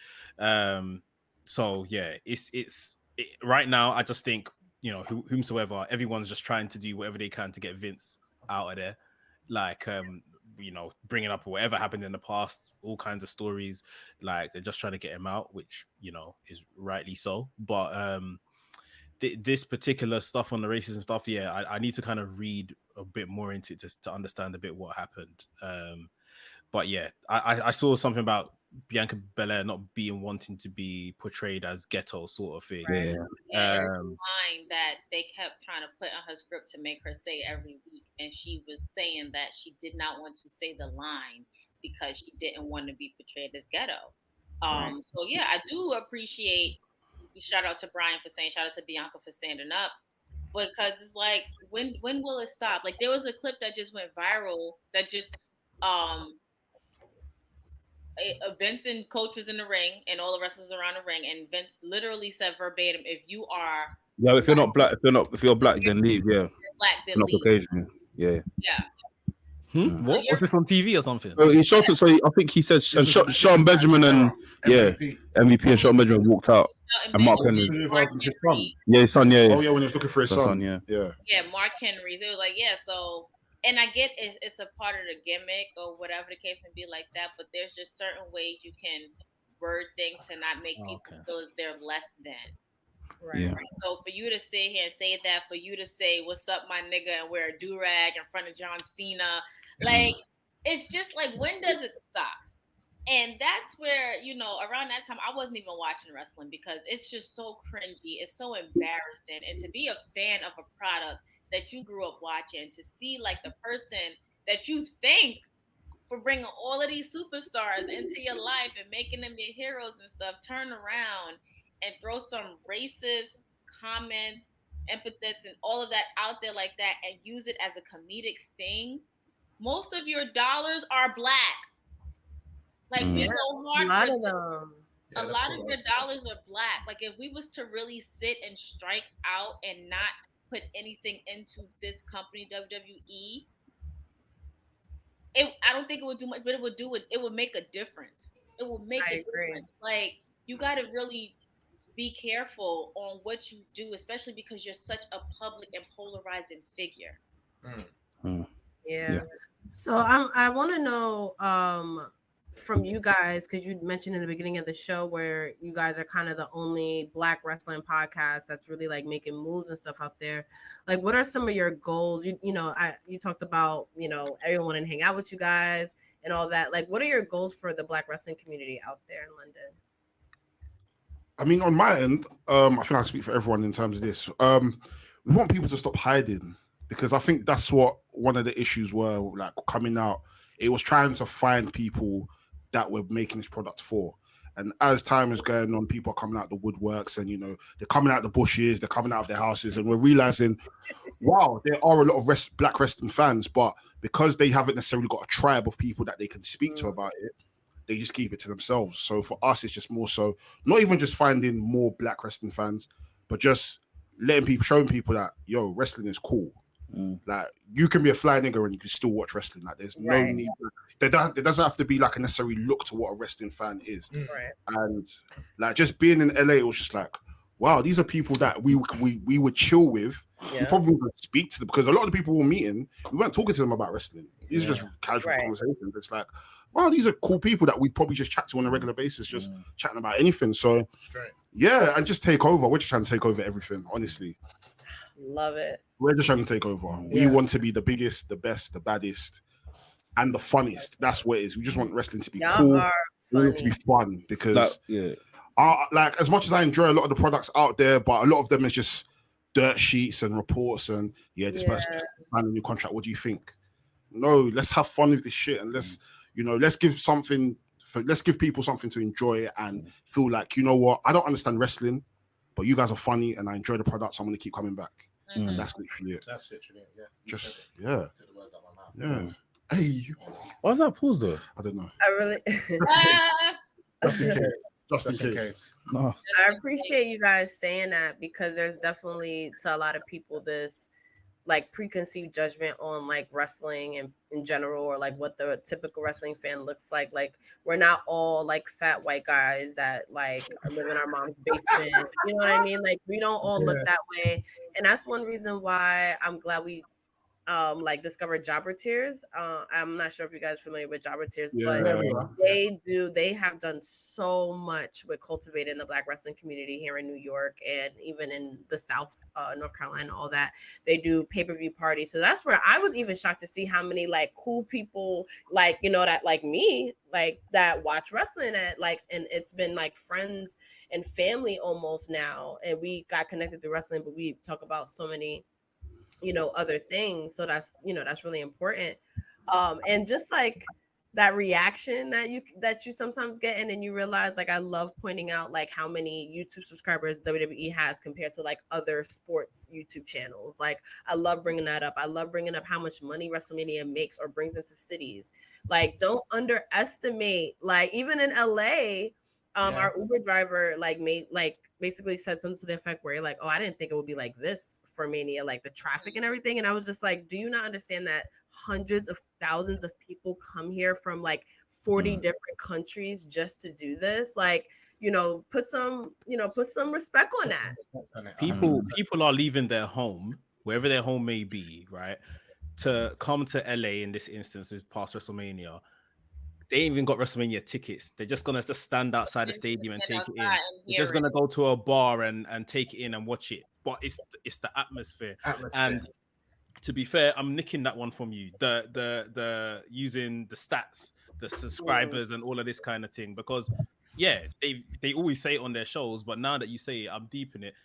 So yeah, it's right now. I just think, you know, whomsoever, everyone's just trying to do whatever they can to get Vince out of there. Like, you know, bringing up whatever happened in the past, all kinds of stories. Like, they're just trying to get him out, which, you know, is rightly so. But this particular stuff on the racism stuff, yeah, I need to kind of read a bit more into it just to understand a bit what happened. But yeah, I saw something about Bianca Belair not wanting to be portrayed as ghetto sort of thing. Right. Yeah, line that they kept trying to put on her script to make her say every week, and she was saying that she did not want to say the line because she didn't want to be portrayed as ghetto. So yeah, I do appreciate. Shout out to Brian for saying. Shout out to Bianca for standing up, because it's like, when will it stop? Like, there was a clip that just went viral that just Vince and Coach was in the ring and all the wrestlers around the ring, and Vince literally said verbatim, if you're not black, then leave. Yeah, black, then not leave. Caucasian. Yeah. What was this on TV or something? He shot it. So I think he said Sean Benjamin and MVP and Sean Benjamin walked out. And Mark Henry. His son. Yeah, his son. Yeah. Oh yeah, when he was looking for his son. Yeah. Mark Henry. They were like, yeah, so. And I get it's a part of the gimmick or whatever the case may be like that, but there's just certain ways you can word things to not make people feel they're less than. Right. Yeah. So for you to sit here and say that, for you to say, what's up, my nigga, and wear a do-rag in front of John Cena, like, it's just like, when does it stop? And that's where, you know, around that time, I wasn't even watching wrestling because it's just so cringy. It's so embarrassing. And to be a fan of a product that you grew up watching, to see like the person that you thanked for bringing all of these superstars into your life and making them your heroes and stuff, turn around and throw some racist comments, epithets, and all of that out there like that and use it as a comedic thing. Most of your dollars are black. Like, we go hard. A lot of them. A lot of your dollars are black. Like, if we was to really sit and strike out and not put anything into this company, WWE, I don't think it would do much, but it would make a difference. It will make a difference. Like, you got to really be careful on what you do, especially because you're such a public and polarizing figure. Yeah. So I want to know from you guys, because you mentioned in the beginning of the show where you guys are kind of the only Black wrestling podcast that's really like making moves and stuff out there. Like, what are some of your goals? You talked about, you know, everyone wanting to hang out with you guys and all that. Like, what are your goals for the Black wrestling community out there in London? I mean, on my end, I think I speak for everyone in terms of this. We want people to stop hiding, because I think that's what one of the issues were, like, coming out. It was trying to find people that we're making this product for. And as time is going on, people are coming out the woodworks, and, you know, they're coming out the bushes, they're coming out of their houses, and we're realizing, wow, there are a lot of Black wrestling fans, but because they haven't necessarily got a tribe of people that they can speak to about it, they just keep it to themselves. So for us, it's just more so, not even just finding more Black wrestling fans, but just showing people that, yo, wrestling is cool. Like, you can be a fly nigger and you can still watch wrestling. Like, there's no need. There doesn't have to be like a necessary look to what a wrestling fan is. And like, just being in LA, it was just like, wow, these are people that we would chill with. We probably would speak to them because a lot of the people we're meeting, we weren't talking to them about wrestling. These are just casual conversations. It's like, wow, these are cool people that we probably just chat to on a regular basis, just chatting about anything. So yeah, and just take over. We're just trying to take over everything, honestly. Love it. We're just trying to take over. We want to be the biggest, the best, the baddest, and the funniest. That's what it is. We just want wrestling to be cool. We want it to be fun because like as much as I enjoy a lot of the products out there, but a lot of them is just dirt sheets and reports and this person just signed a new contract. What do you think? No, let's have fun with this shit and let's give people something to enjoy and feel like, you know what, I don't understand wrestling, but you guys are funny and I enjoy the products. So I'm gonna keep coming back. And that's literally it. Hey, why's that pause though? I don't know. I really just in case. No. I appreciate you guys saying that because there's definitely to a lot of people this like preconceived judgment on like wrestling and in general, or like what the typical wrestling fan looks like. Like we're not all like fat white guys that like live in our mom's basement. You know what I mean? Like we don't all look that way. And that's one reason why I'm glad we like discovered Jobber Tears. I'm not sure if you guys are familiar with Jobber Tears, but they have done so much with cultivating the Black wrestling community here in New York and even in the South, North Carolina, all that. They do pay-per-view parties. So that's where I was even shocked to see how many like cool people like, you know, that like me, like that watch wrestling at like, and it's been like friends and family almost now. And we got connected through wrestling, but we talk about so many, you know, other things. So that's, you know, that's really important. And just like that reaction that you sometimes get, and then you realize, like, I love pointing out like how many YouTube subscribers WWE has compared to like other sports YouTube channels. Like I love bringing that up. I love bringing up how much money WrestleMania makes or brings into cities. Like don't underestimate, like even in LA, our Uber driver like made like basically said something to the effect where you're like, oh, I didn't think it would be like this for Mania, like the traffic and everything. And I was just like, do you not understand that hundreds of thousands of people come here from like 40 different countries just to do this? Like, you know, put some respect on that. People are leaving their home, wherever their home may be, right, to come to LA in this instance is past WrestleMania. They ain't even got WrestleMania tickets. They're just gonna stand outside the stadium and take it in. They're just gonna go to a bar and take it in and watch it. But it's the atmosphere. And to be fair, I'm nicking that one from you. The using the stats, the subscribers, and all of this kind of thing. Because they always say it on their shows, but now that you say it, I'm deep in it.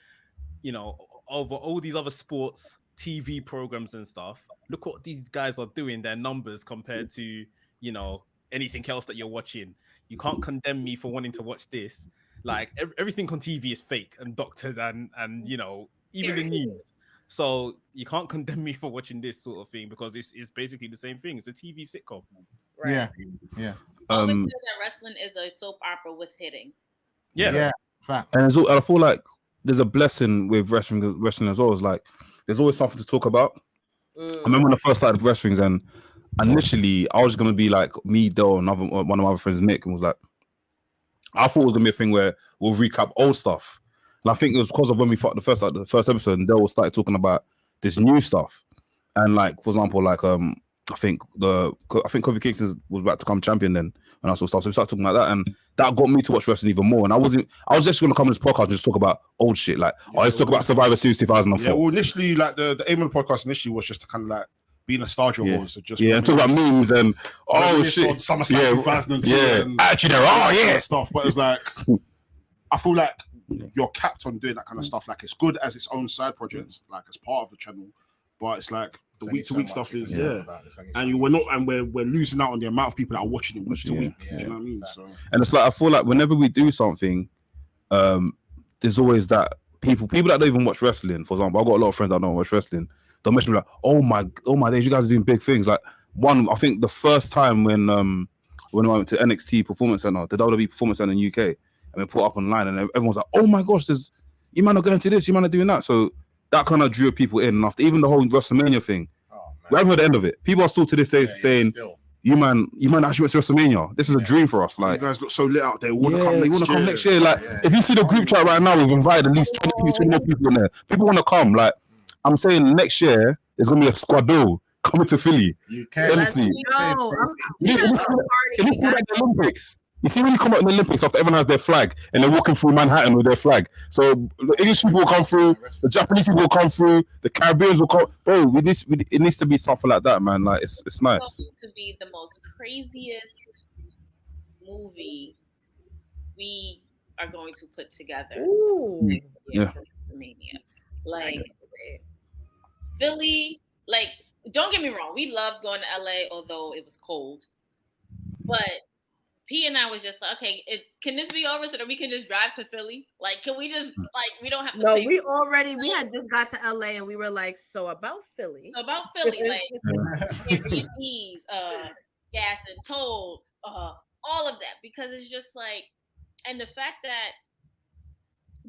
You know, over all these other sports TV programs and stuff. Look what these guys are doing. Their numbers compared to, you know, anything else that you're watching. You can't condemn me for wanting to watch this. Like everything on TV is fake and doctored and you know, even the news. So you can't condemn me for watching this sort of thing because it's basically the same thing. It's a TV sitcom. Right. Yeah. Always say that wrestling is a soap opera with hitting. Yeah. Fact. And I feel like there's a blessing with wrestling as well. It's like there's always something to talk about. I remember when I first started wrestlings and initially I was gonna be like me, Dale, and one of my other friends, Nick, and was like, I thought it was gonna be a thing where we'll recap old stuff. And I think it was because of when we fought the first episode, and Dale started talking about this new stuff. And like, for example, like I think Kofi Kingston was about to become champion then, and I saw stuff. So we started talking about that, and that got me to watch wrestling even more. And I was just gonna come on this podcast and just talk about old shit. Like, let's talk about Survivor Series 2004. Yeah, well, initially, like the aim of the podcast initially was just to kind of like be nostalgia wars. So just and talk about memes and shit. SummerSlam 2002. And actually, there stuff. But it was like, I feel like you're capped on doing that kind of stuff. Like it's good as its own side project, like as part of the channel. But it's like the week to week stuff is and we're losing out on the amount of people that are watching it week to week. Do you know what I mean? So and it's like I feel like whenever we do something, there's always that people that don't even watch wrestling. For example, I've got a lot of friends that don't watch wrestling. They'll mention like, oh my days, you guys are doing big things. Like I think the first time when I went to NXT Performance Center, the WWE Performance Center in UK, and we put up online, and everyone's like, oh my gosh, you man are going to this, you man are doing that. So that kind of drew people in. And after even the whole WrestleMania thing, we haven't heard the end of it. People are still to this day saying, you man actually went to WrestleMania. This is a dream for us. You Like, guys look so lit out there. Want to you want to come next year. Like, Yeah. if you see the group chat right now, we've invited at least 20 more people in there. People want to come. Like, I'm saying next year there's gonna be a squadron coming to Philly. UK. Honestly. No, It looks like the Olympics. You see when you come out in the Olympics after everyone has their flag and they're walking through Manhattan with their flag. So the English people will come through, the Japanese people will come through, the Caribbeans will come. Bro, it needs to be something like that, man. Like it's nice. It's going to be the most craziest movie we are going to put together. Ooh. Yeah. For WrestleMania. Like Philly, like don't get me wrong, we loved going to LA, although it was cold. But P and I was just like, okay, can this be over so that we can just drive to Philly? Like, can we just we don't have to? No, pay we had just got to LA and we were like, so about Philly. like Airbnbs, gas and toll, all of that, because it's just like, and the fact that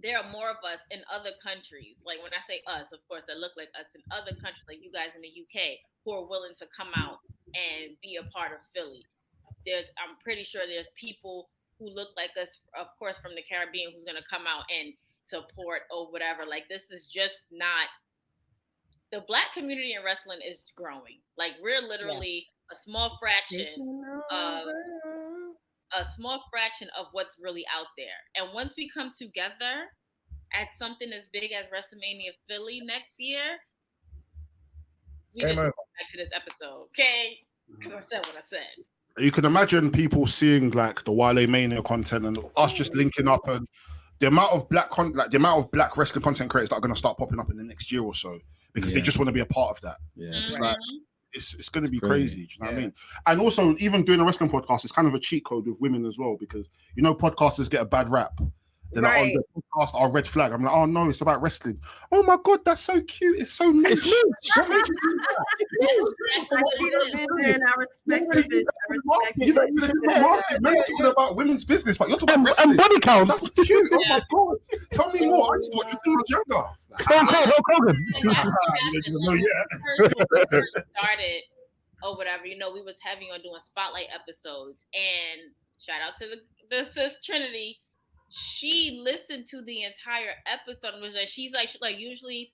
there are more of us in other countries, like when I say us, of course, that look like us in other countries, like you guys in the UK, who are willing to come out and be a part of Philly. I'm pretty sure there's people who look like us, of course, from the Caribbean, who's going to come out and support or whatever. Like, this is just not, the Black community in wrestling is growing. Like, we're literally a small fraction of what's really out there. And once we come together at something as big as WrestleMania Philly next year, we just go back to this episode, okay? Because I said what I said. You can imagine people seeing like the Wale Mania content and us just linking up, and the amount of black wrestling content creators that are going to start popping up in the next year or so because they just want to be a part of that. Yeah, it's like it's going to be crazy. Do you know what I mean? And also, even doing a wrestling podcast is kind of a cheat code with women as well, because you know podcasters get a bad rap. They're like, oh, the podcast are red flag. I'm like, oh no, it's about wrestling. Oh my god, that's so cute. It's so nice. What made you do that? I respect the vision. Men are talking about women's business, but you're talking about wrestling. And body counts. That's cute. Oh my god. Tell me more. I used to watch this when I was younger. Stone Cold, Hulk Hogan. Started or whatever, you know, we was heavy on doing spotlight episodes, and shout out to the sis Trinity. She listened to the entire episode and was like, she's like usually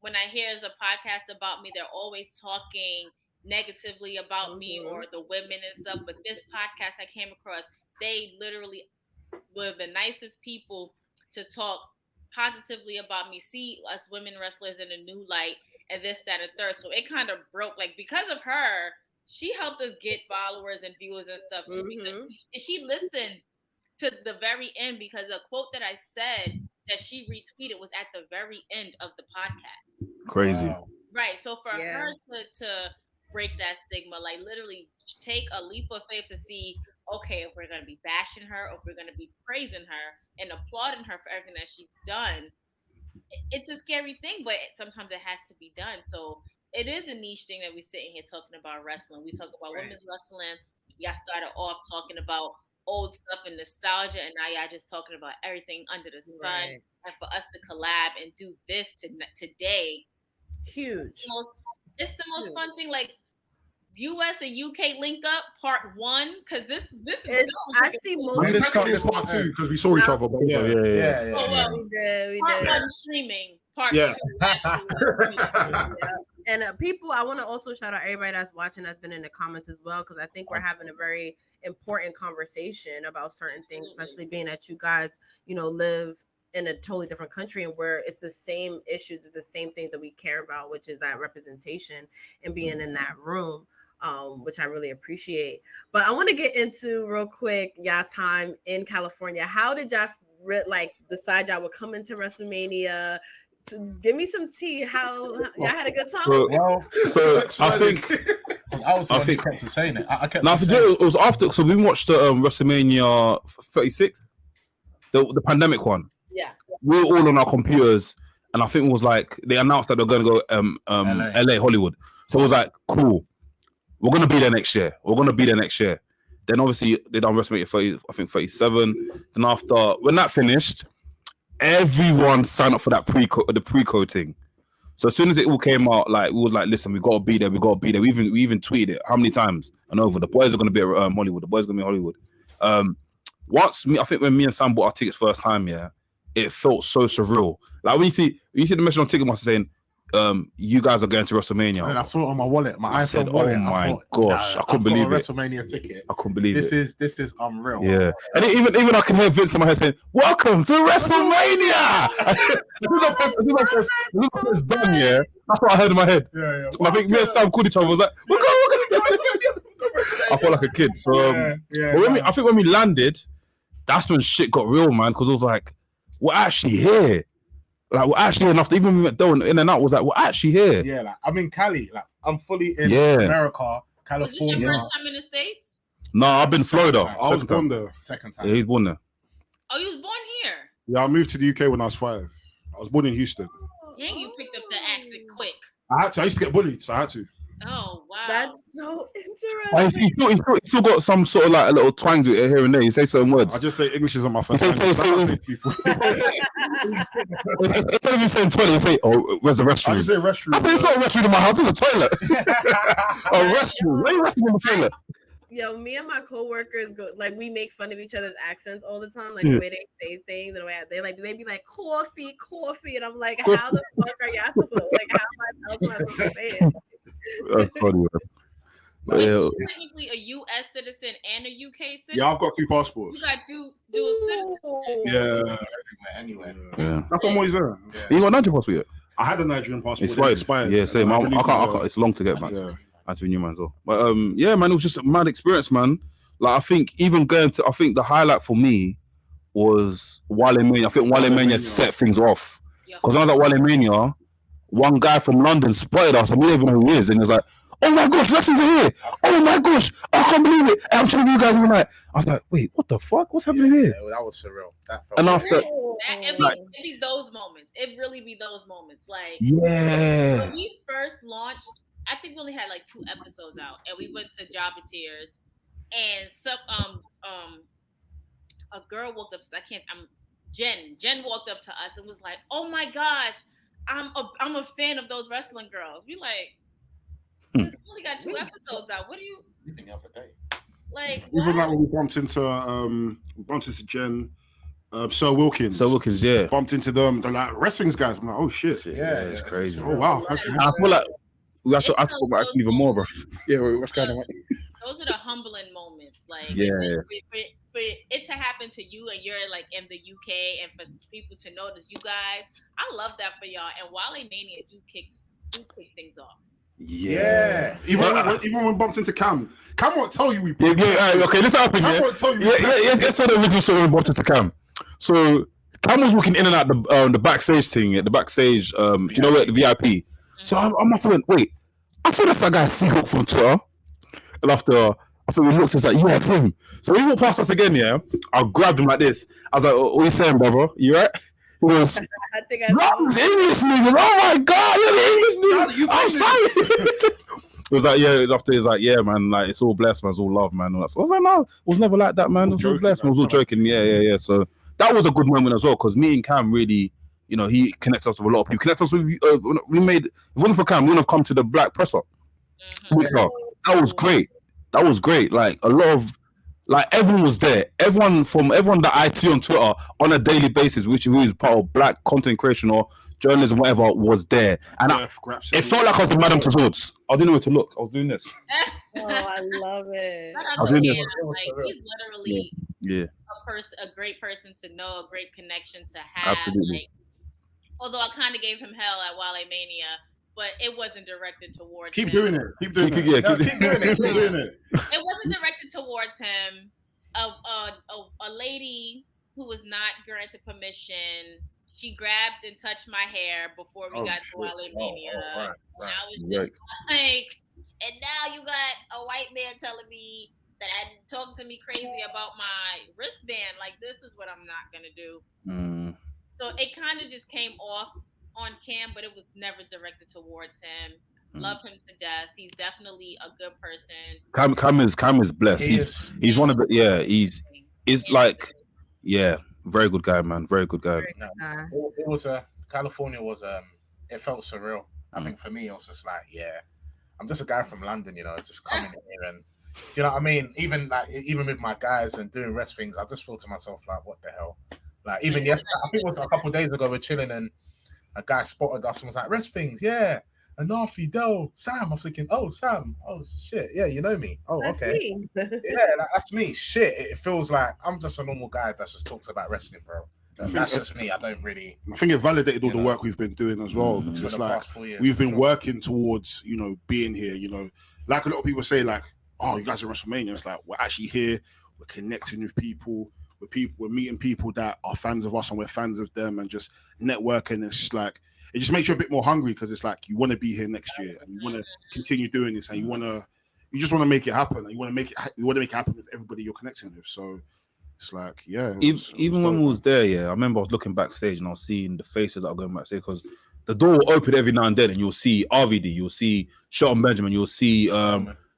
when I hear the podcast about me, they're always talking negatively about me or the women and stuff. But this podcast I came across, they literally were the nicest people to talk positively about me, see us women wrestlers in a new light, and this, that, and third. So it kind of broke, like, because of her, she helped us get followers and viewers and stuff too, because she listened to the very end, because a quote that I said that she retweeted was at the very end of the podcast. Crazy. Wow. Right. So for her to break that stigma, like literally take a leap of faith to see, okay, if we're going to be bashing her or if we're going to be praising her and applauding her for everything that she's done, it's a scary thing, but sometimes it has to be done. So it is a niche thing that we're sitting here talking about wrestling. We talk about women's wrestling. Y'all started off talking about old stuff and nostalgia, and now y'all just talking about everything under the sun. And for us to collab and do this today, huge. It's the most fun thing. Like US and UK link up part 1, because this is I see most. This part 2 because we saw each other. But we did. Part 1 streaming. Part 2. And people, I want to also shout out everybody that's watching, that's been in the comments as well, because I think we're having a very important conversation about certain things, especially being that you guys, you know, live in a totally different country and where it's the same issues, it's the same things that we care about, which is that representation and being in that room, which I really appreciate. But I want to get into real quick, y'all time in California. How did y'all decide y'all would come into WrestleMania? Give me some tea. How y'all had a good time? Well, so I think kept saying it. I kept it was after. So we watched WrestleMania 36, the pandemic one. Yeah, we were all on our computers, and I think it was like they announced that they're going to go LA, Hollywood. So it was like, cool, we're going to be there next year. Then obviously they done WrestleMania 30, I think 37. Then after when that finished, everyone signed up for that pre-coating. So as soon as it all came out, like we was like, listen, we gotta be there, we gotta be there. We even tweeted it how many times and over. The boys are gonna be at Hollywood. The boys are gonna be in Hollywood. I think when me and Sam bought our tickets first time, yeah, it felt so surreal. Like when you see the message on Ticketmaster saying, you guys are going to WrestleMania. And I saw it on my wallet, my iPhone said, wallet. oh my gosh, I couldn't believe it. WrestleMania ticket. I couldn't believe it. This is unreal. Yeah, and even I can hear Vince in my head saying, "Welcome to WrestleMania." This is done, yeah. That's what I heard in my head. Yeah. I think me and Sam called each other. Was like, "We're going." I felt like a kid. So, I think when we landed, that's when shit got real, man. Because it was like, we're actually here. Like we're actually enough. Even when we went down in and out, was like we're actually here. Yeah, like I'm in Cali. Like I'm fully in America, California. Was this your first time in the States? No, I've been Florida. I was born there. Second time. Yeah, he's born there. Oh, you was born here. Yeah, I moved to the UK when I was 5. I was born in Houston. Dang, you picked up the accent quick. I had to. I used to get bullied, so I had to. Oh wow, That's so interesting. He still got some sort of like a little twang to it here and there. You say certain words. I just say English is on my first language. Instead of you saying toilet, you say, "Oh, where's the restroom?" I just say restroom. I think it's not a restroom in my house. It's a toilet. A restroom. Why are you resting in the toilet? Yo, me and my coworkers go like we make fun of each other's accents all the time, like the way they say things, the way they be like coffee, and I'm like, how the fuck are y'all supposed? Like, how am I supposed to say it? That's funny, man. But you're technically a U.S. citizen and a UK citizen. Yeah, I've got 2 passports. You got dual citizenship. Yeah, Anywhere. Yeah. that's what I'm always there. You got a Nigerian passport yet? I had a Nigerian passport. It's expired. Yeah, same. I believe can't. It's long to get back. Yeah. I had to renew mine as well. But yeah, man, it was just a mad experience, man. Like I think even going to, I think the highlight for me was Wale Mania. I think Wale Mania set things off because when I was at Wale Mania, one guy from London spotted us and we didn't even know who he is, and he was like, "Oh my gosh, Wresthings are here! Oh my gosh, I can't believe it!" And I'm telling you guys, I was like, "Wait, what the fuck? What's happening here?" Yeah, that was surreal. That felt And after, It be those moments. It really be those moments. Like yeah, when we first launched, I think we only had like 2 episodes out, and we went to Jobbeteers, and some a girl walked up. Jen walked up to us and was like, "Oh my gosh, I'm a fan of those wrestling girls." We like, we only got 2 episodes out. What do you think of a day? Like? Even like when we bumped into Jen, Sir Wilkins. Yeah. Bumped into them. They're like Wresthings guys. I'm like, oh shit. Yeah, it's crazy. Oh wow. I feel like we have to talk about actually even more, bro. Yeah, what's going on? Those are the humbling moments. Like, for it to happen to you and you're like in the UK and for people to notice you guys, I love that for y'all. And Wale Mania do kick things off. Yeah. Even when we bumped into Cam won't tell you we. Okay, this happened. Cam won't tell you. Let's tell the original story when we bumped into Cam. So Cam was walking in and out the backstage thing. The backstage, you know what, the VIP. Mm-hmm. So I must have went, wait, I thought that's that guy Seahawk from Twitter. And after I think we looked, it's like, yeah, it's him. So he walked past us again, yeah. I grabbed him like this. I was like, what are you saying, brother? You right? He was, English niggas. Oh my God, you're the English niggas. I'm sorry. It was like, yeah, after he's like, yeah, man, like it's all blessed, man, it's all love, man. So I was like, no, it was never like that, man. It was all blessed, man. It was all joking. Yeah. So that was a good moment as well, because me and Cam really, you know, he connects us with a lot of people. Connects us with, we made, if it wasn't for Cam, we wouldn't have come to the Black Press Up. Mm-hmm. That was great. That was great. Like a lot of, like everyone was there. Everyone that I see on Twitter on a daily basis, which is part of Black content creation or journalism, whatever, was there. And it felt like I was in Madame Tussauds. I didn't know where to look. I was doing this. Oh, I love it. I was doing this. Like, he's literally a great person to know, a great connection to have. Absolutely. Like, although I kind of gave him hell at Wale Mania, but it wasn't directed towards him. Keep doing it. Keep doing it. It wasn't directed towards him. A lady who was not granted permission, she grabbed and touched my hair before we got to Wale Mania. Right. And I was just like, and now you got a white man telling me that talking to me crazy about my wristband. Like, this is what I'm not going to do. So it kind of just came off on Cam, but it was never directed towards him. Love him to death. He's definitely a good person. Cam is blessed. He's one of the he's like very good guy, man. Very good guy. It was California was it felt surreal. I think for me, it was just like, yeah, I'm just a guy from London, you know, just coming in here and, do you know what I mean? Even with my guys and doing rest things, I just feel to myself like, what the hell? Like even yesterday, I think it was a couple of days ago, we're chilling and a guy spotted us and was like, rest things, yeah. Anafi, Del, Sam. I'm thinking, oh, Sam. Oh, shit. Yeah, you know me. Oh, That's okay. me. Yeah, that's me. Shit. It feels like I'm just a normal guy that just talks about wrestling, bro. That's just me. I don't really. I think it validated all the work we've been doing as well, because it's like we've been working towards, you know, being here. You know, like a lot of people say, like, oh, you guys are WrestleMania. It's like we're actually here. We're connecting with people. We're meeting people that are fans of us and we're fans of them, and just networking. It's just like, it just makes you a bit more hungry, because it's like you want to be here next year and you want to continue doing this, and you just want to make it happen, and you want to make it happen with everybody you're connecting with. So it's like, yeah. Even when we was there, yeah, I remember I was looking backstage and I was seeing the faces that are going backstage, because the door will open every now and then, and you'll see RVD, you'll see Shelton Benjamin, you'll see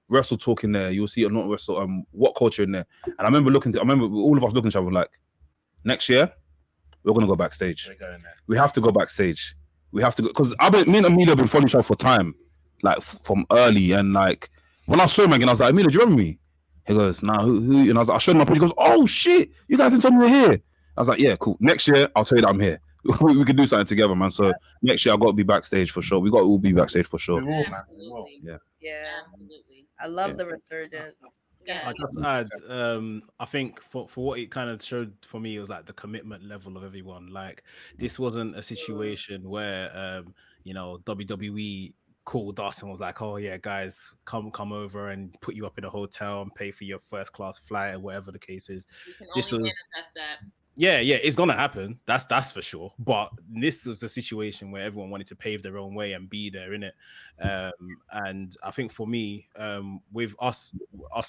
Wrestle talking there, you'll see not Wrestle, What Culture in there. And I remember all of us looking at each other like, next year we're gonna go backstage. We're going there. We have to go backstage. We have to go, because me and Amelia have been following each other for time, like from early. And like when I saw him again, I was like, Amelia, do you remember me? He goes, nah, who? And I was like, I showed him up, and he goes, oh shit, you guys didn't tell me we're here. I was like, yeah, cool. Next year, I'll tell you that I'm here. We can do something together, man. So next year, I've got to be backstage for sure. We got to all be backstage for sure. We will, man. We will. Yeah. Absolutely. I love the resurgence. I just add, I think for what it kind of showed for me, it was like the commitment level of everyone. Like this wasn't a situation where WWE called us and was like, oh yeah, guys, come over and put you up in a hotel and pay for your first class flight or whatever the case is. This was that. Yeah, it's gonna happen. That's for sure. But this was a situation where everyone wanted to pave their own way and be there, innit? And I think for me, with us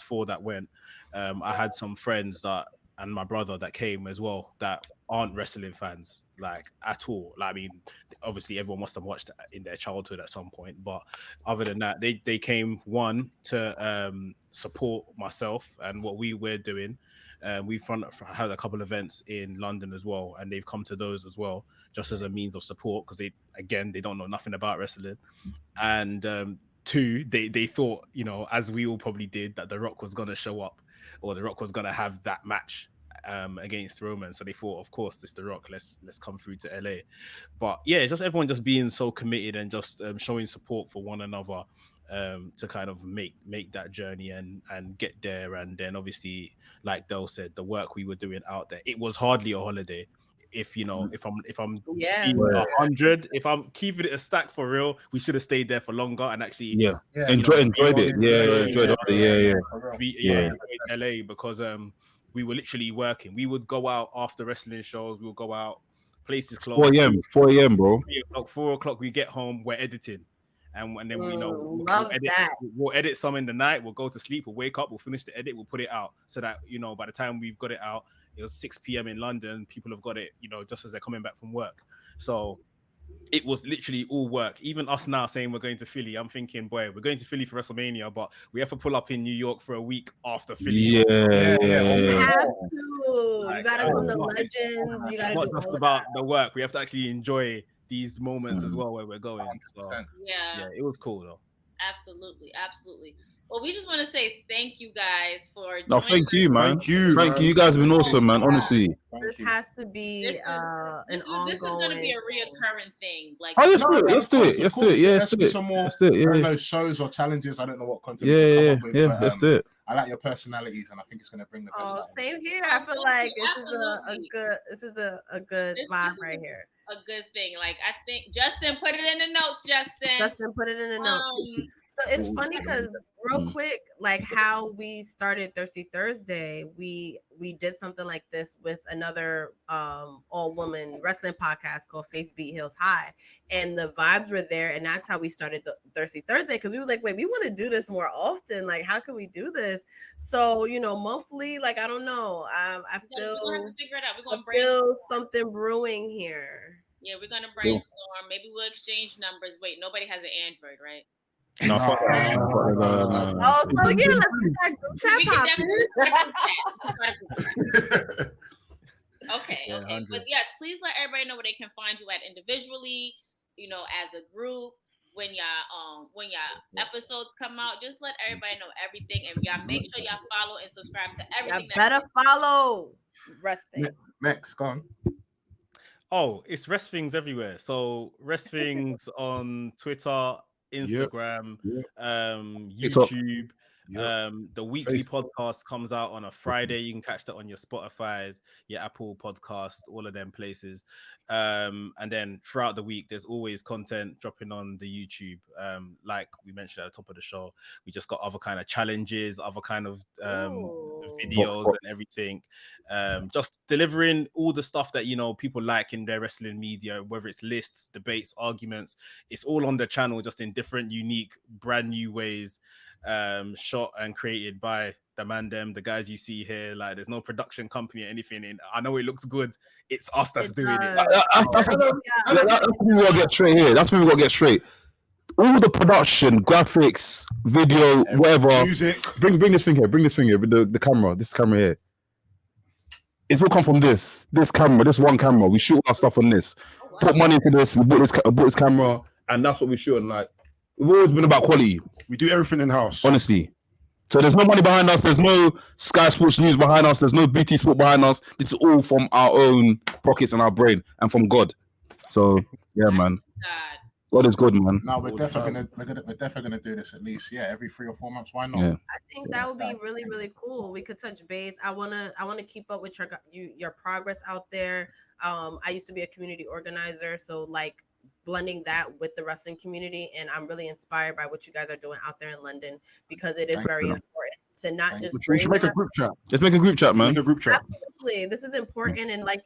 four that went, I had some friends and my brother that came as well that aren't wrestling fans, like at all. Like, I mean, obviously everyone must have watched in their childhood at some point, but other than that, they came to support myself and what we were doing. We've had a couple of events in London as well, and they've come to those as well, just as a means of support, because they don't know nothing about wrestling. And two, they thought, as we all probably did, that The Rock was going to show up, or The Rock was going to have that match against Roman. So they thought, of course, this The Rock, let's come through to LA. But yeah, it's just everyone just being so committed and just showing support for one another, to kind of make that journey and get there. And then obviously, like Del said, the work we were doing out there, it was hardly a holiday. If I'm 100, if I'm keeping it a stack for real, we should have stayed there for longer and actually enjoyed it. Enjoyed LA, because we were literally working. We would go out after wrestling shows, we would go out, places closed. 4 a.m, bro. 4 o'clock we get home, we're editing. And then we'll edit some in the night, we'll go to sleep, we'll wake up, we'll finish the edit, we'll put it out, so that by the time we've got it out, it was 6 p.m. in London, people have got it, just as they're coming back from work. So it was literally all work. Even us now saying we're going to Philly, I'm thinking, boy, we're going to Philly for WrestleMania, but we have to pull up in New York for a week after Philly. You have to. You gotta come to Legends. It's not just about the work. We have to actually enjoy these moments as well where we're going. So yeah, it was cool though. Absolutely. Well, we just want to say thank you guys for joining. No, thank you, man. Thank you. You guys have been awesome, man. Honestly. This has to be an ongoing. This is going to be a reoccurring thing. Like, let's do it. Yeah, let's do it. Some more those shows or challenges. I don't know what content. Yeah. Let's do it. I like your personalities, and I think it's going to bring the best. Oh, same here. I feel like this is a good vibe right here. A good thing. Like, I think Justin, put it in the notes. Justin, put it in the notes. So it's funny because real quick, like how we started Thirsty Thursday, we did something like this with another all-woman wrestling podcast called Face Beat Heels High, and the vibes were there, and that's how we started the Thirsty Thursday, because we was like, wait, we want to do this more often. Like, how can we do this? So monthly, like, I don't know. I feel we're gonna have to figure it out. We're gonna feel something brewing here. Yeah, we're gonna brainstorm. Maybe we'll exchange numbers. Wait, nobody has an Android, right? No. Oh, so yeah, let's get that group chat popping. Okay. But yes, please let everybody know where they can find you at individually. you know, as a group. When y'all episodes come out, just let everybody know everything, and y'all make sure y'all follow and subscribe to everything. Y'all better follow Wresthings. Next, go on. Oh, it's Wresthings everywhere. So Wresthings on Twitter, Instagram, YouTube. The weekly podcast comes out on a Friday. You can catch that on your Spotify's, your Apple Podcast, all of them places. And then throughout the week, there's always content dropping on the YouTube. Like we mentioned at the top of the show, we just got other kind of challenges, other kind of videos and everything. Just delivering all the stuff that, you know, people like in their wrestling media, whether it's lists, debates, arguments. It's all on the channel, just in different, unique, brand new ways. Shot and created by the guys you see here. Like, there's no production company or anything in. I know it looks good. It's us that's doing it. That's what we gotta get straight here. That's what we gotta get straight. All the production, graphics, video, whatever. Music. Bring this thing here. Bring this thing here. With the camera. This camera here. It's all come from this camera. This one camera. We shoot our stuff on this. Put money into this. We bought this camera, and that's what we shoot. And like, we've always been about quality. We do everything in house, honestly. So there's no money behind us. There's no Sky Sports News behind us. There's no BT Sport behind us. This is all from our own pockets and our brain, and from God. So yeah, man. God is good, man. No, we're definitely gonna do this at least, every 3 or 4 months. Why not? Yeah. I think that would be really, really cool. We could touch base. I wanna keep up with your progress out there. I used to be a community organizer, so like blending that with the wrestling community, and I'm really inspired by what you guys are doing out there in London, because it is very important to not just we should make a group chat. Let's make a group chat, man. Make a group chat. Absolutely, this is important. And like,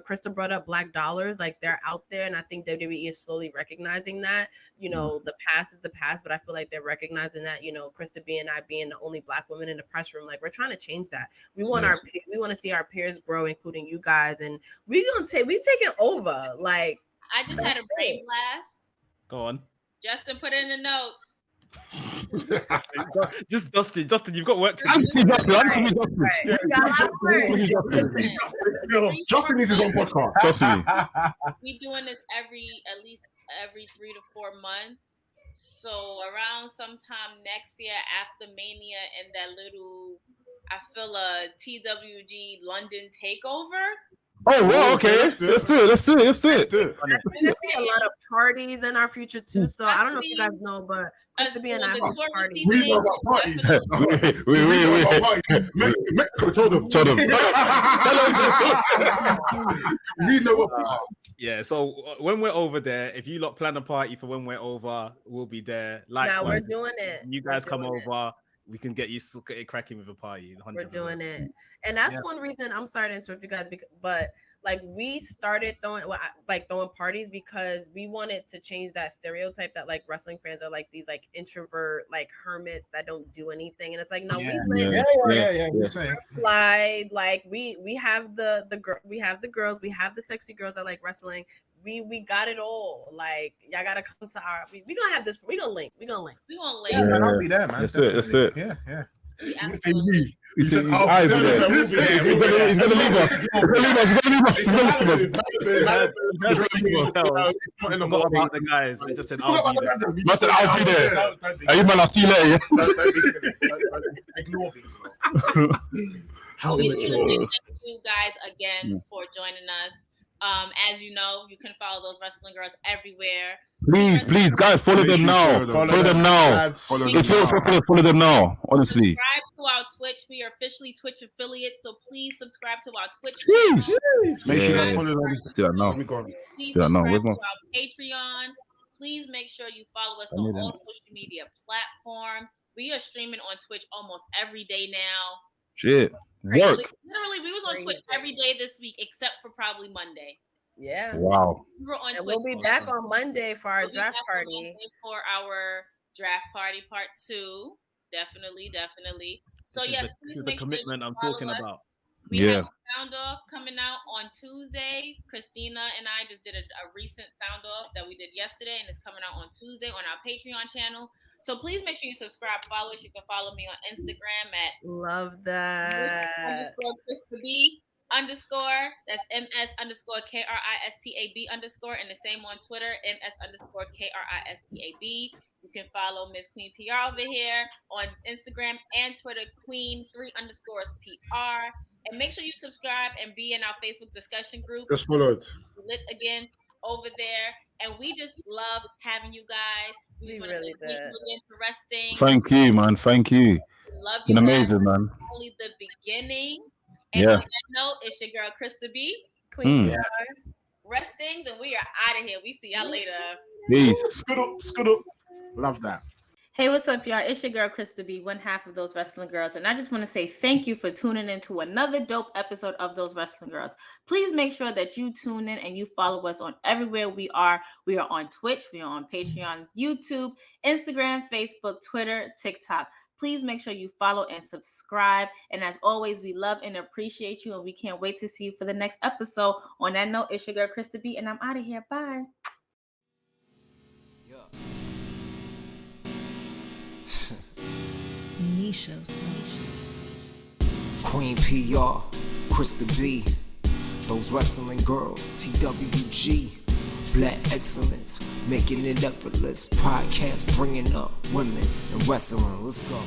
Krista brought up Black Dollars, like they're out there, and I think WWE is slowly recognizing that. You know, the past is the past, but I feel like they're recognizing that. You know, Krista B and I being the only Black women in the press room, like we're trying to change that. We want we want to see our peers grow, including you guys, and we taking over. Like, I just had a brain blast. Go on. Justin, put it in the notes. Justin, you've got work to do. Justin needs his own podcast. Trust me. We doing this at least every 3 to 4 months. So around sometime next year after Mania and that little, I feel a TWG London takeover. Oh, well, okay. Let's do it. I see a lot of parties in our future too. So I don't know if you guys know, but Krista B and I have parties. We know about parties. Mexico told them. We know what. Yeah. So when we're over there, if you lot plan a party for when we're over, we'll be there. Like, now we're doing it. You guys come over. We can get you cracking with a party. 100%. We're doing it, and that's one reason. I'm sorry to interrupt you guys, but like we started throwing parties because we wanted to change that stereotype that like wrestling fans are like these like introvert like hermits that don't do anything, and it's like no, we have the girls, we have the sexy girls that like wrestling. We got it all. Like, y'all gotta come to our. We gonna have this. We gonna link. Yeah, man, I'll be there, man. Let's do it. Yeah. He said, I'll be there. He's gonna leave us. He's gonna leave us. Forgot about the guys. They just said, I'll be there. I said, I'll be there. Hey, you man, I'll see you later. Ignore these. How immature. Thank you guys again for joining us. As you know, you can follow those wrestling girls everywhere. Please, guys, follow them now. Follow them now. If you're follow them now, honestly. Subscribe to our Twitch. We are officially Twitch affiliates, so please subscribe to our Twitch. Please. Make sure you follow them. Do that now. Please subscribe to our Patreon. Please make sure you follow us on all social media platforms. We are streaming on Twitch almost every day now. Shit. Work. Literally, we was on Twitch every day this week except for probably Monday. Yeah. Wow. We were on and Twitch. We'll be back on Monday for our draft party. For our draft party part 2. Definitely. So this is the commitment I'm talking about. We have a sound off coming out on Tuesday. Christina and I just did a recent sound off that we did yesterday, and it's coming out on Tuesday on our Patreon channel. So please make sure you subscribe, follow us. You can follow me on Instagram at love that _Krista B. underscore. That's MS underscore KRISTAB underscore, and the same on Twitter, MS underscore KRISTAB. You can follow Miss Queen PR over here on Instagram and Twitter, Queen3_PR. And make sure you subscribe and be in our Facebook discussion group. Just followed. Lit again over there. And we just love having you guys. We just want to say thank you again for Wresthings. Thank you, man. Thank you. Love you. Been amazing, man. Only the beginning. And Yeah. on that note, it's your girl Krista B. Queen Mm. Wresthings, and we are out of here. We see y'all later. Peace. Scoot up. Love that. Hey, what's up, y'all? It's your girl, Krista B, one half of Those Wrestling Girls. And I just want to say thank you for tuning in to another dope episode of Those Wrestling Girls. Please make sure that you tune in and you follow us on everywhere we are. We are on Twitch, we are on Patreon, YouTube, Instagram, Facebook, Twitter, TikTok. Please make sure you follow and subscribe. And as always, we love and appreciate you. And we can't wait to see you for the next episode. On that note, it's your girl, Krista B, and I'm out of here. Bye. Queen PR, Krista B, those wrestling girls, TWG, Black Excellence, making it effortless, podcast bringing up women in wrestling. Let's go.